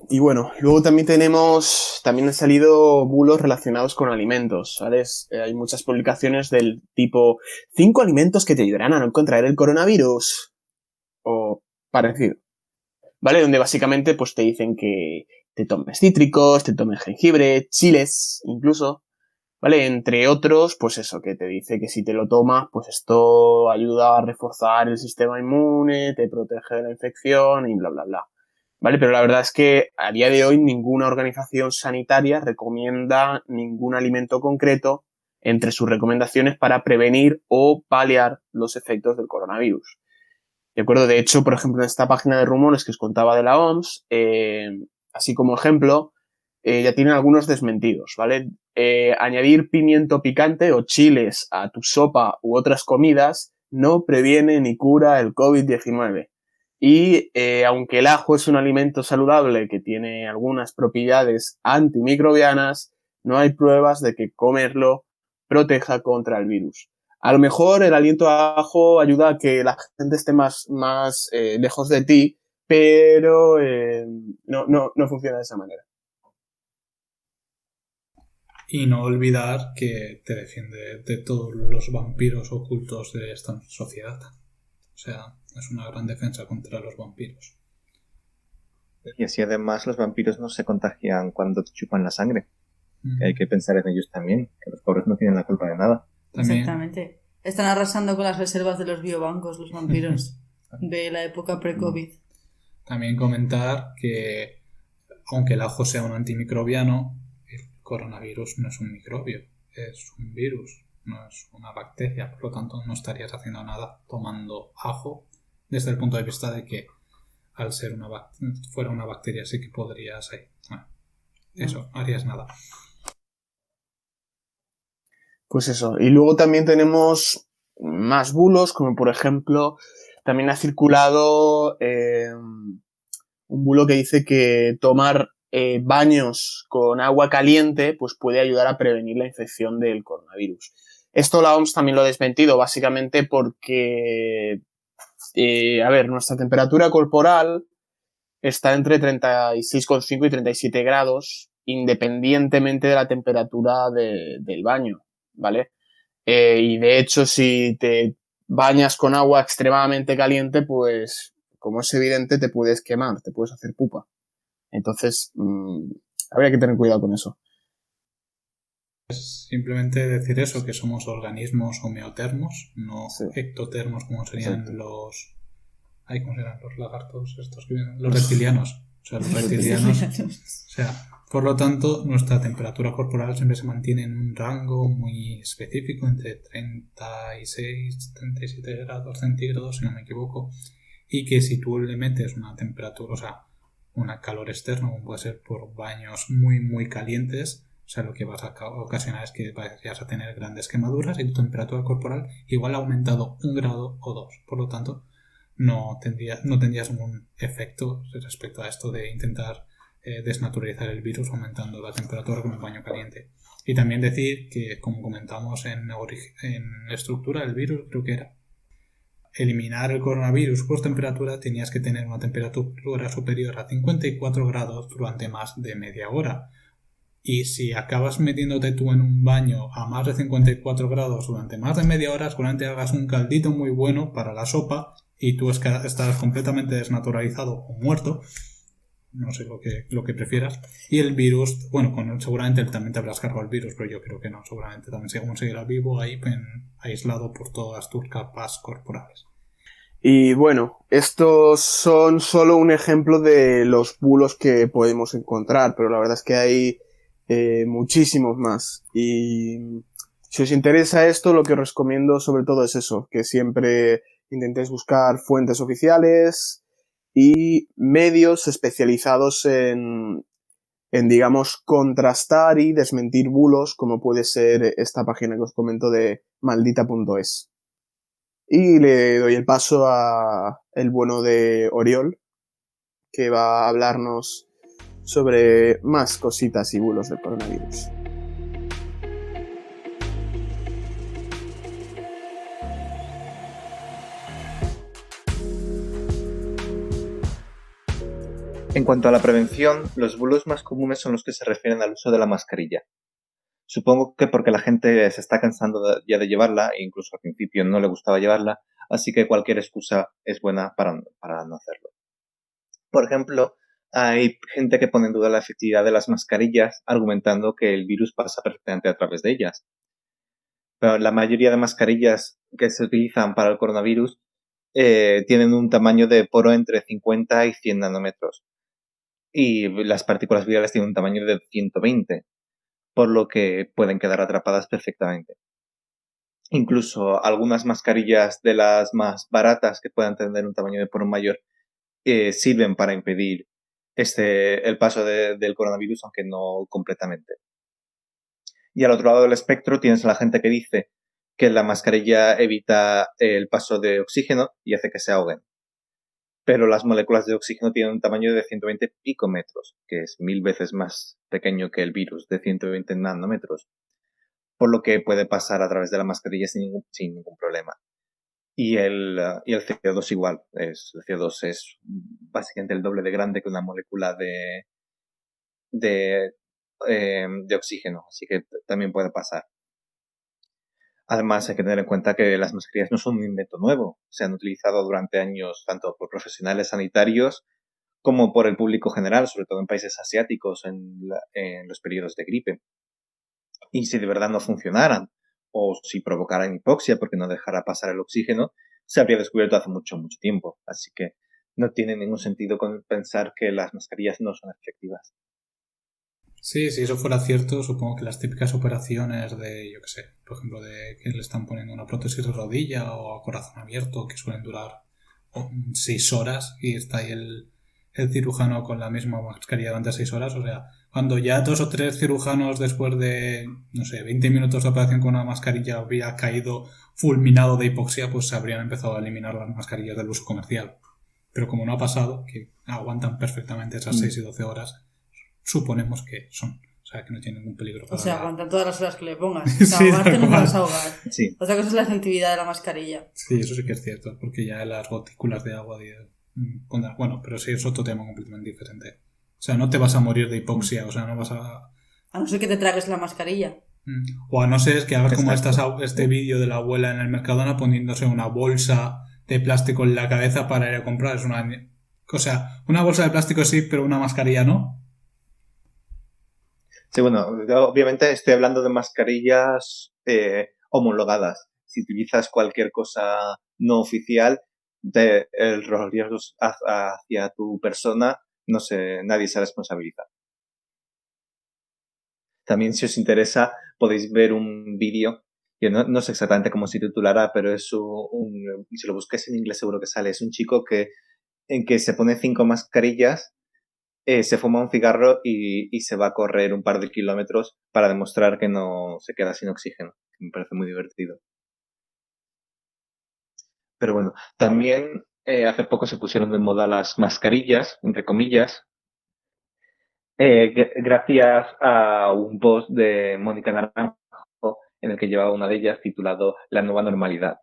F: Y bueno, luego también han salido bulos relacionados con alimentos, ¿sabes? Hay muchas publicaciones del tipo 5 alimentos que te ayudarán a no contraer el coronavirus. O parecido. ¿Vale? Donde básicamente pues te dicen que te tomes cítricos, te tomes jengibre, chiles, incluso. ¿Vale? Entre otros, pues eso, que te dice que si te lo tomas, pues esto ayuda a reforzar el sistema inmune, te protege de la infección y bla, bla, bla. ¿Vale? Pero la verdad es que a día de hoy ninguna organización sanitaria recomienda ningún alimento concreto entre sus recomendaciones para prevenir o paliar los efectos del coronavirus. ¿De acuerdo? De hecho, por ejemplo, en esta página de rumores que os contaba de la OMS, así como ejemplo, ya tienen algunos desmentidos, ¿vale? Añadir pimiento picante o chiles a tu sopa u otras comidas no previene ni cura el COVID-19. Y aunque el ajo es un alimento saludable que tiene algunas propiedades antimicrobianas, no hay pruebas de que comerlo proteja contra el virus. A lo mejor el aliento a ajo ayuda a que la gente esté más lejos de ti, pero no funciona de esa manera.
C: Y no olvidar que te defiende de todos los vampiros ocultos de esta sociedad. O sea, es una gran defensa contra los vampiros.
G: Y así además los vampiros no se contagian cuando te chupan la sangre. Hay que pensar en ellos también, que los pobres no tienen la culpa de nada.
C: También.
A: Exactamente. Están arrasando con las reservas de los biobancos, los vampiros, de la época pre-COVID.
C: También comentar que, aunque el ajo sea un antimicrobiano, el coronavirus no es un microbio, es un virus, no es una bacteria. Por lo tanto, no estarías haciendo nada tomando ajo, desde el punto de vista de que al ser fuera una bacteria sí que podrías eso, harías nada.
F: Pues eso. Y luego también tenemos más bulos, como por ejemplo, también ha circulado un bulo que dice que tomar baños con agua caliente pues puede ayudar a prevenir la infección del coronavirus. Esto la OMS también lo ha desmentido, básicamente porque, nuestra temperatura corporal está entre 36,5 y 37 grados, independientemente de la temperatura del baño, ¿vale? Y de hecho, si te bañas con agua extremadamente caliente, pues como es evidente te puedes quemar, te puedes hacer pupa. Entonces, habría que tener cuidado con eso.
C: Es simplemente decir eso, que somos organismos homeotermos, no ectotermos como serían los... ¿Cómo serán los lagartos estos que viven? Los reptilianos. O sea, los reptilianos... O sea, por lo tanto, nuestra temperatura corporal siempre se mantiene en un rango muy específico, entre 36 y 37 grados centígrados, si no me equivoco, y que si tú le metes una temperatura, o sea, una calor externo, como puede ser por baños muy, muy calientes, o sea, lo que vas a ocasionar es que vayas a tener grandes quemaduras y tu temperatura corporal igual ha aumentado 1 grado o 2. Por lo tanto, no tendrías un efecto respecto a esto de intentar desnaturalizar el virus aumentando la temperatura con un baño caliente. Y también decir que, como comentamos en estructura del virus, creo que era eliminar el coronavirus por temperatura, tenías que tener una temperatura superior a 54 grados durante más de media hora. Y si acabas metiéndote tú en un baño a más de 54 grados durante más de media hora, seguramente hagas un caldito muy bueno para la sopa y tú estás completamente desnaturalizado o muerto, no sé lo que prefieras, y el virus, bueno, seguramente también te habrás cargado el virus, pero yo creo que no, seguramente también seguirá vivo ahí aislado por todas tus capas corporales.
F: Y bueno, estos son solo un ejemplo de los bulos que podemos encontrar, pero la verdad es que hay muchísimos más. Y si os interesa esto, lo que os recomiendo sobre todo es eso, que siempre intentéis buscar fuentes oficiales y medios especializados en digamos, contrastar y desmentir bulos, como puede ser esta página que os comento de maldita.es. Y le doy el paso a el bueno de Oriol, que va a hablarnos sobre más cositas y bulos del coronavirus.
G: En cuanto a la prevención, los bulos más comunes son los que se refieren al uso de la mascarilla. Supongo que porque la gente se está cansando ya de llevarla, e incluso al principio no le gustaba llevarla, así que cualquier excusa es buena para no hacerlo. Por ejemplo, hay gente que pone en duda la efectividad de las mascarillas, argumentando que el virus pasa perfectamente a través de ellas. Pero la mayoría de mascarillas que se utilizan para el coronavirus tienen un tamaño de poro entre 50 y 100 nanómetros. Y las partículas virales tienen un tamaño de 120, por lo que pueden quedar atrapadas perfectamente. Incluso algunas mascarillas de las más baratas que puedan tener un tamaño de poro mayor sirven para impedir el paso del coronavirus, aunque no completamente. Y al otro lado del espectro tienes a la gente que dice que la mascarilla evita el paso de oxígeno y hace que se ahoguen. Pero las moléculas de oxígeno tienen un tamaño de 120 picometros, que es 1000 veces más pequeño que el virus de 120 nanómetros, por lo que puede pasar a través de la mascarilla sin ningún problema. Y el CO2 igual, el CO2 es básicamente el doble de grande que una molécula de oxígeno, así que también puede pasar. Además, hay que tener en cuenta que las mascarillas no son un invento nuevo. Se han utilizado durante años tanto por profesionales sanitarios como por el público general, sobre todo en países asiáticos, en los periodos de gripe. Y si de verdad no funcionaran, o si provocaran hipoxia porque no dejara pasar el oxígeno, se habría descubierto hace mucho, mucho tiempo. Así que no tiene ningún sentido pensar que las mascarillas no son efectivas.
C: Sí, si eso fuera cierto, supongo que las típicas operaciones de, yo qué sé, por ejemplo, de que le están poniendo una prótesis de rodilla o a corazón abierto, que suelen durar 6 horas y está ahí el cirujano con la misma mascarilla durante 6 horas, o sea, cuando ya 2 o 3 cirujanos después de, no sé, 20 minutos de operación con una mascarilla habría caído fulminado de hipoxia, pues se habrían empezado a eliminar las mascarillas del uso comercial. Pero como no ha pasado, que aguantan perfectamente esas 6 y 12 horas, suponemos que son, o sea, que no tienen ningún peligro.
A: O sea, aguantan todas las horas que le pongas. Ahogarte no vas a ahogar.
G: Sí.
A: Otra cosa es la efectividad de la mascarilla.
C: Sí, eso sí que es cierto, porque ya las gotículas de agua... Bueno, pero sí es otro tema completamente diferente. O sea, no te vas a morir de hipoxia, o sea, no vas a...
A: A no ser que te tragues la mascarilla.
C: O a no ser que hagas como
G: Exacto.
C: este vídeo de la abuela en el Mercadona poniéndose una bolsa de plástico en la cabeza para ir a comprar. Es una... O sea, una bolsa de plástico sí, pero una mascarilla no.
G: Sí, bueno, yo obviamente estoy hablando de mascarillas homologadas. Si utilizas cualquier cosa no oficial, los riesgos hacia tu persona, no sé, nadie se responsabiliza. También, si os interesa, podéis ver un vídeo, que no sé exactamente cómo se titulará, pero es si lo busquéis en inglés seguro que sale. Es un chico en que se pone 5 mascarillas, se fuma un cigarro y se va a correr un par de kilómetros para demostrar que no se queda sin oxígeno. Me parece muy divertido. Pero bueno, también hace poco se pusieron de moda las mascarillas, entre comillas, gracias a un post de Mónica Naranjo en el que llevaba una de ellas titulado La nueva normalidad.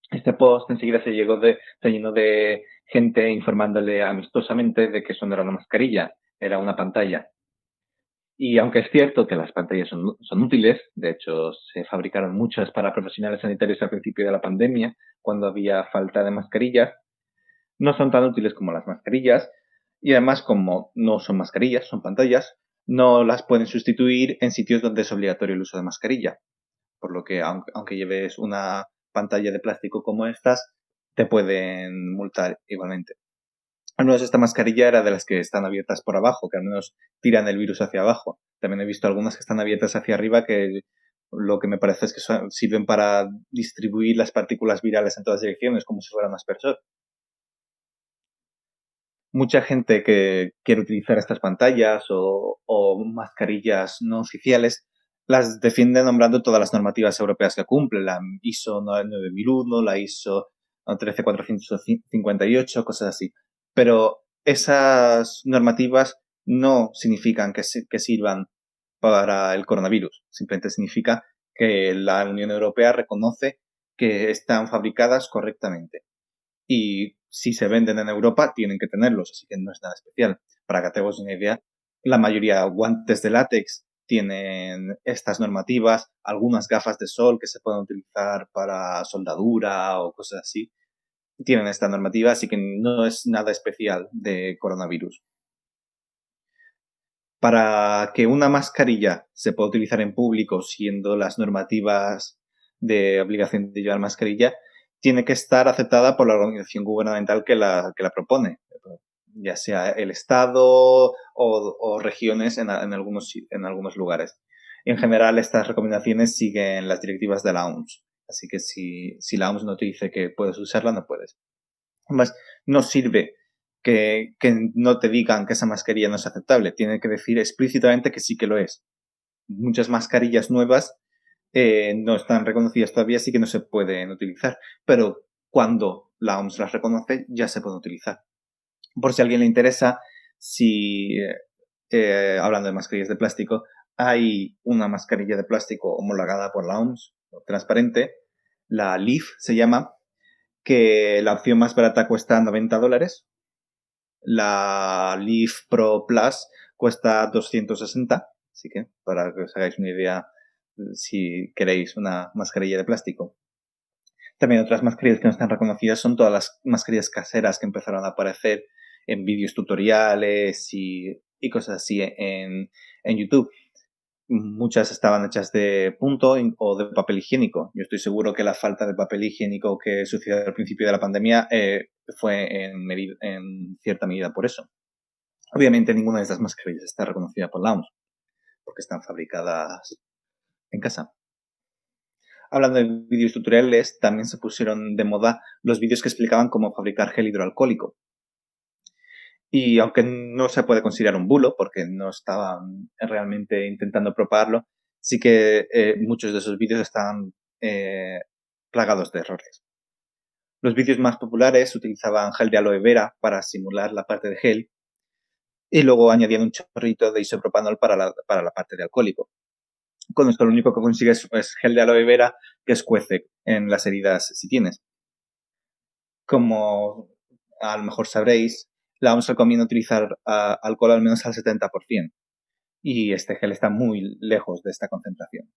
G: Este post enseguida se llenó de gente informándole amistosamente de que eso no era una mascarilla, era una pantalla. Y aunque es cierto que las pantallas son útiles, de hecho se fabricaron muchas para profesionales sanitarios al principio de la pandemia, cuando había falta de mascarillas, no son tan útiles como las mascarillas y además como no son mascarillas, son pantallas, no las pueden sustituir en sitios donde es obligatorio el uso de mascarilla. Por lo que aunque lleves una pantalla de plástico como estas, te pueden multar igualmente. Al menos esta mascarilla era de las que están abiertas por abajo, que al menos tiran el virus hacia abajo. También he visto algunas que están abiertas hacia arriba, que lo que me parece es que sirven para distribuir las partículas virales en todas direcciones, como si fuera un aspersor. Mucha gente que quiere utilizar estas pantallas o mascarillas no oficiales las defiende nombrando todas las normativas europeas que cumple, la ISO 9001, la ISO 13458, cosas así. Pero esas normativas no significan que sirvan para el coronavirus. Simplemente significa que la Unión Europea reconoce que están fabricadas correctamente. Y si se venden en Europa, tienen que tenerlos, así que no es nada especial. Para que te hagas una idea, la mayoría de guantes de látex tienen estas normativas, algunas gafas de sol que se pueden utilizar para soldadura o cosas así, tienen esta normativa, así que no es nada especial de coronavirus. Para que una mascarilla se pueda utilizar en público, siendo las normativas de obligación de llevar mascarilla, tiene que estar aceptada por la organización gubernamental que la propone, ya sea el Estado o regiones en algunos lugares. En general, estas recomendaciones siguen las directivas de la OMS, así que si la OMS no te dice que puedes usarla, no puedes. Además, no sirve que no te digan que esa mascarilla no es aceptable. Tiene que decir explícitamente que sí que lo es. Muchas mascarillas nuevas no están reconocidas todavía, así que no se pueden utilizar. Pero cuando la OMS las reconoce, ya se pueden utilizar. Por si a alguien le interesa, hablando de mascarillas de plástico, hay una mascarilla de plástico homologada por la OMS, transparente, la LEAF se llama, que la opción más barata cuesta $90. La Leaf Pro Plus cuesta 260, así que para que os hagáis una idea si queréis una mascarilla de plástico. También otras mascarillas que no están reconocidas son todas las mascarillas caseras que empezaron a aparecer en vídeos tutoriales y cosas así en YouTube. Muchas estaban hechas de punto o de papel higiénico. Yo estoy seguro que la falta de papel higiénico que sucedió al principio de la pandemia fue en cierta medida por eso. Obviamente ninguna de estas mascarillas está reconocida por la OMS, porque están fabricadas en casa. Hablando de vídeos tutoriales, también se pusieron de moda los vídeos que explicaban cómo fabricar gel hidroalcohólico. Y aunque no se puede considerar un bulo, porque no estaban realmente intentando propagarlo, sí que muchos de esos vídeos están plagados de errores. Los vídeos más populares utilizaban gel de aloe vera para simular la parte de gel y luego añadían un chorrito de isopropanol para la parte de alcohólico. Con esto lo único que consigues es gel de aloe vera que escuece en las heridas si tienes. Como a lo mejor sabréis, la OMS recomienda utilizar alcohol al menos al 70%. Y este gel está muy lejos de esta concentración.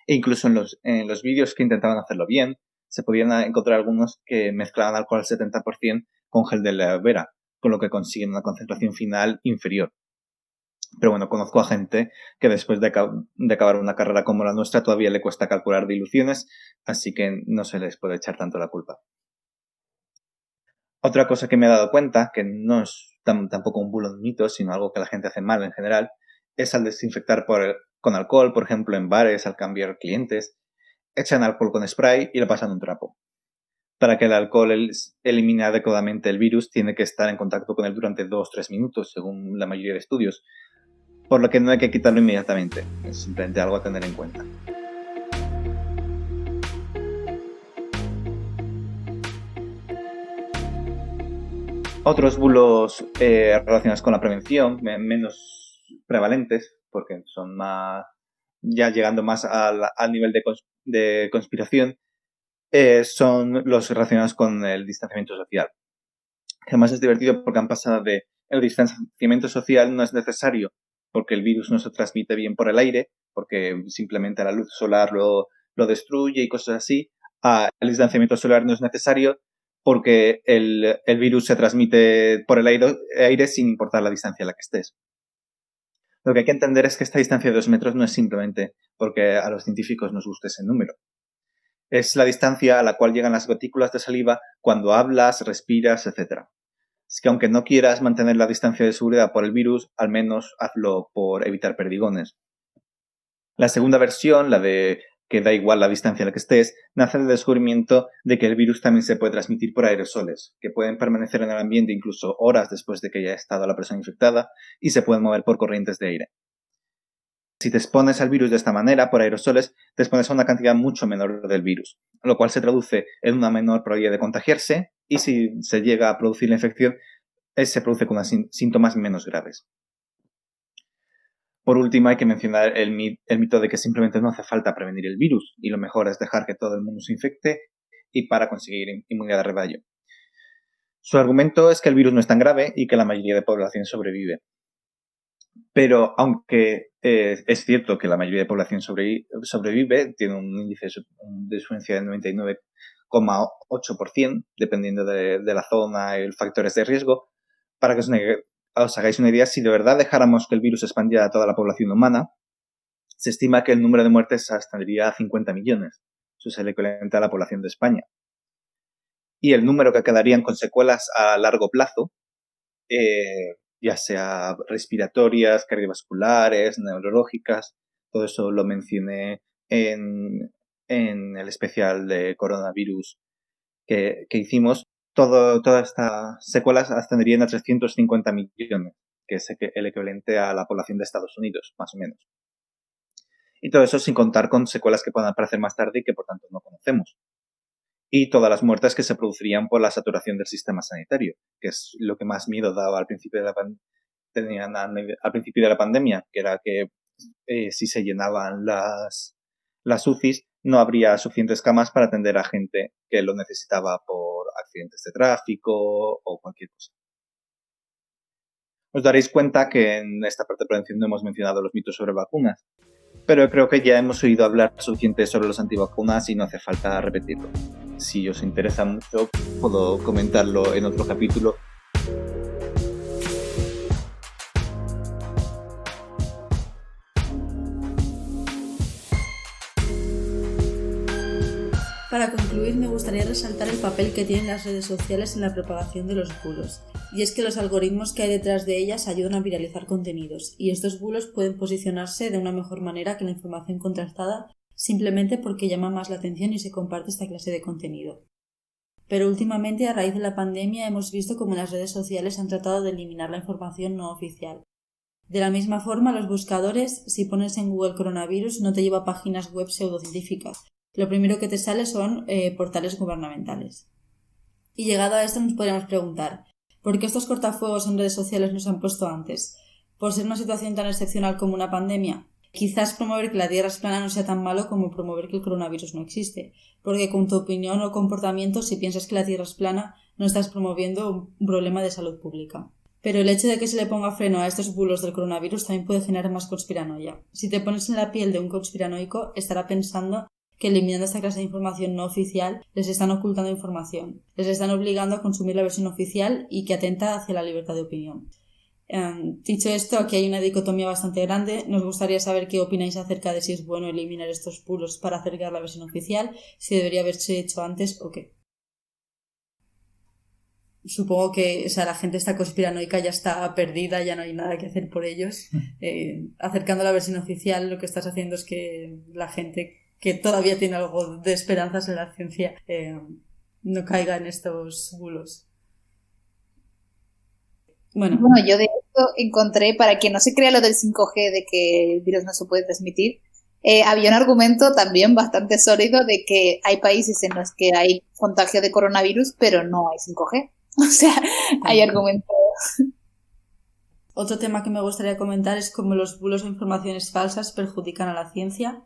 G: E incluso en los vídeos que intentaban hacerlo bien, se podían encontrar algunos que mezclaban alcohol al 70% con gel de aloe vera, con lo que consiguen una concentración final inferior. Pero bueno, conozco a gente que después de acabar una carrera como la nuestra todavía le cuesta calcular diluciones, así que no se les puede echar tanto la culpa. Otra cosa que me he dado cuenta, que no es tampoco un bulo, un mito, sino algo que la gente hace mal en general, es al desinfectar con alcohol, por ejemplo en bares, al cambiar clientes, echan alcohol con spray y lo pasan un trapo. Para que el alcohol elimine adecuadamente el virus, tiene que estar en contacto con él durante 2-3 minutos, según la mayoría de estudios, por lo que no hay que quitarlo inmediatamente, es simplemente algo a tener en cuenta. Otros bulos relacionados con la prevención, menos prevalentes, porque son más, ya llegando más al nivel de conspiración, son los relacionados con el distanciamiento social. Que además es divertido porque han pasado de el distanciamiento social no es necesario porque el virus no se transmite bien por el aire, porque simplemente la luz solar lo destruye y cosas así, el distanciamiento solar no es necesario porque el virus se transmite por el aire sin importar la distancia a la que estés. Lo que hay que entender es que esta distancia de 2 metros no es simplemente porque a los científicos nos guste ese número. Es la distancia a la cual llegan las gotículas de saliva cuando hablas, respiras, etc. Es que aunque no quieras mantener la distancia de seguridad por el virus, al menos hazlo por evitar perdigones. La segunda versión, la de que da igual la distancia a la que estés, nace del descubrimiento de que el virus también se puede transmitir por aerosoles, que pueden permanecer en el ambiente incluso horas después de que haya estado la persona infectada y se pueden mover por corrientes de aire. Si te expones al virus de esta manera, por aerosoles, te expones a una cantidad mucho menor del virus, lo cual se traduce en una menor probabilidad de contagiarse y si se llega a producir la infección, se produce con síntomas menos graves. Por último, hay que mencionar el mito de que simplemente no hace falta prevenir el virus y lo mejor es dejar que todo el mundo se infecte y para conseguir inmunidad de rebaño. Su argumento es que el virus no es tan grave y que la mayoría de la población sobrevive. Pero aunque es cierto que la mayoría de la población sobrevive, tiene un índice de supervivencia del 99,8%, dependiendo de la zona y los factores de riesgo. Para que os hagáis una idea, si de verdad dejáramos que el virus expandiera a toda la población humana, se estima que el número de muertes ascendería a 50 millones. Eso es el equivalente a la población de España. Y el número que quedarían con secuelas a largo plazo, ya sea respiratorias, cardiovasculares, neurológicas, todo eso lo mencioné en el especial de coronavirus que hicimos. Todas estas secuelas ascenderían a 350 millones, que es el equivalente a la población de Estados Unidos, más o menos. Y todo eso sin contar con secuelas que puedan aparecer más tarde y que por tanto no conocemos. Y todas las muertes que se producirían por la saturación del sistema sanitario, que es lo que más miedo daba al principio de la pandemia, que era que si se llenaban las UCIs, no habría suficientes camas para atender a gente que lo necesitaba por accidentes de tráfico o cualquier cosa. Os daréis cuenta que en esta parte de prevención no hemos mencionado los mitos sobre vacunas, pero creo que ya hemos oído hablar suficiente sobre los antivacunas y no hace falta repetirlo. Si os interesa mucho, puedo comentarlo en otro capítulo.
A: Para concluir, me gustaría resaltar el papel que tienen las redes sociales en la propagación de los bulos. Y es que los algoritmos que hay detrás de ellas ayudan a viralizar contenidos, y estos bulos pueden posicionarse de una mejor manera que la información contrastada simplemente porque llama más la atención y se comparte esta clase de contenido. Pero últimamente, a raíz de la pandemia, hemos visto cómo las redes sociales han tratado de eliminar la información no oficial. De la misma forma, los buscadores, si pones en Google coronavirus, no te lleva a páginas web pseudocientíficas. Lo primero que te sale son portales gubernamentales. Y llegado a esto nos podríamos preguntar, ¿por qué estos cortafuegos en redes sociales no se han puesto antes? ¿Por ser una situación tan excepcional como una pandemia? Quizás promover que la Tierra es plana no sea tan malo como promover que el coronavirus no existe, porque con tu opinión o comportamiento, si piensas que la Tierra es plana, no estás promoviendo un problema de salud pública. Pero el hecho de que se le ponga freno a estos bulos del coronavirus también puede generar más conspiranoia. Si te pones en la piel de un conspiranoico, estará pensando que eliminando esta clase de información no oficial les están ocultando información, les están obligando a consumir la versión oficial y que atenta hacia la libertad de opinión. Dicho esto, aquí hay una dicotomía bastante grande. Nos gustaría saber qué opináis acerca de si es bueno eliminar estos bulos para acercar la versión oficial, si debería haberse hecho antes o qué. Supongo que la gente está conspiranoica, ya está perdida, ya no hay nada que hacer por ellos. Acercando la versión oficial, lo que estás haciendo es que la gente que todavía tiene algo de esperanzas en la ciencia no caiga en estos bulos. Bueno,
D: yo de esto encontré, para quien no se crea lo del 5G, de que el virus no se puede transmitir, había un argumento también bastante sólido de que hay países en los que hay contagio de coronavirus, pero no hay 5G. O sea, hay argumentos.
A: Otro tema que me gustaría comentar es cómo los bulos o informaciones falsas perjudican a la ciencia.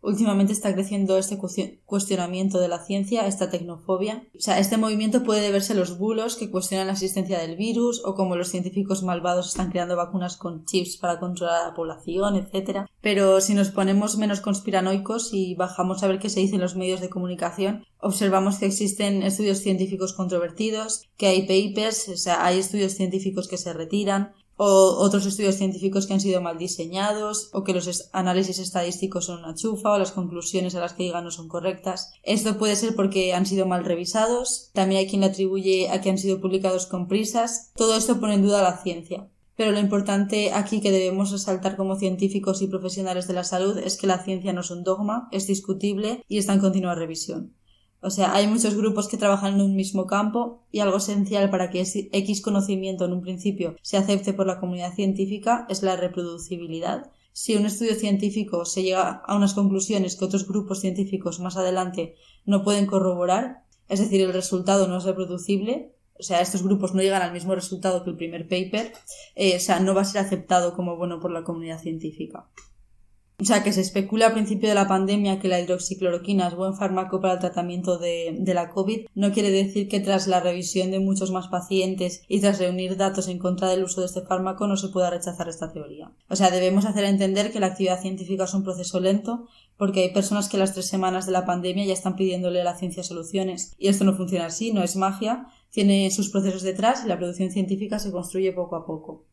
A: Últimamente está creciendo este cuestionamiento de la ciencia, esta tecnofobia. O sea, este movimiento puede deberse a los bulos que cuestionan la existencia del virus o cómo los científicos malvados están creando vacunas con chips para controlar a la población, etc. Pero si nos ponemos menos conspiranoicos y bajamos a ver qué se dice en los medios de comunicación, observamos que existen estudios científicos controvertidos, que hay papers, o sea, hay estudios científicos que se retiran, o otros estudios científicos que han sido mal diseñados, o que los análisis estadísticos son una chufa, o las conclusiones a las que llegan no son correctas. Esto puede ser porque han sido mal revisados, también hay quien le atribuye a que han sido publicados con prisas. Todo esto pone en duda la ciencia. Pero lo importante aquí que debemos resaltar como científicos y profesionales de la salud es que la ciencia no es un dogma, es discutible y está en continua revisión. O sea, hay muchos grupos que trabajan en un mismo campo y algo esencial para que X conocimiento en un principio se acepte por la comunidad científica es la reproducibilidad. Si un estudio científico se llega a unas conclusiones que otros grupos científicos más adelante no pueden corroborar, es decir, el resultado no es reproducible, o sea, estos grupos no llegan al mismo resultado que el primer paper, no va a ser aceptado como bueno por la comunidad científica. O sea, que se especula al principio de la pandemia que la hidroxicloroquina es buen fármaco para el tratamiento de la COVID, no quiere decir que tras la revisión de muchos más pacientes y tras reunir datos en contra del uso de este fármaco no se pueda rechazar esta teoría. O sea, debemos hacer entender que la actividad científica es un proceso lento porque hay personas que a las 3 semanas de la pandemia ya están pidiéndole a la ciencia soluciones. Y esto no funciona así, no es magia, tiene sus procesos detrás y la producción científica se construye poco a poco.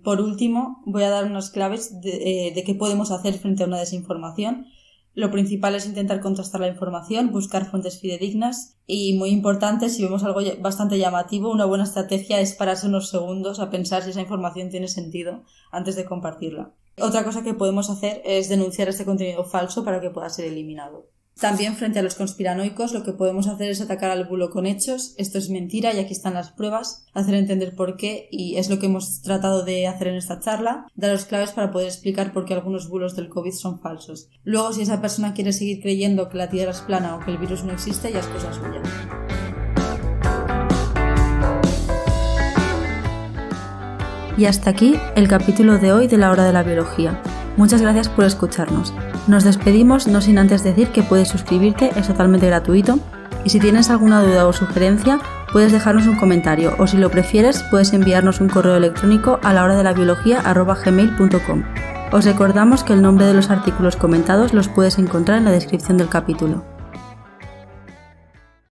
A: Por último, voy a dar unas claves de qué podemos hacer frente a una desinformación. Lo principal es intentar contrastar la información, buscar fuentes fidedignas y, muy importante, si vemos algo bastante llamativo, una buena estrategia es pararse unos segundos a pensar si esa información tiene sentido antes de compartirla. Otra cosa que podemos hacer es denunciar este contenido falso para que pueda ser eliminado. También, frente a los conspiranoicos, lo que podemos hacer es atacar al bulo con hechos. Esto es mentira y aquí están las pruebas. Hacer entender por qué, y es lo que hemos tratado de hacer en esta charla. Daros claves para poder explicar por qué algunos bulos del COVID son falsos. Luego, si esa persona quiere seguir creyendo que la Tierra es plana o que el virus no existe, ya es cosa suya.
B: Y hasta aquí el capítulo de hoy de La Hora de la Biología. Muchas gracias por escucharnos. Nos despedimos no sin antes decir que puedes suscribirte, es totalmente gratuito, y si tienes alguna duda o sugerencia puedes dejarnos un comentario o si lo prefieres puedes enviarnos un correo electrónico a lahoradelabiología@gmail.com. Os recordamos que el nombre de los artículos comentados los puedes encontrar en la descripción del capítulo.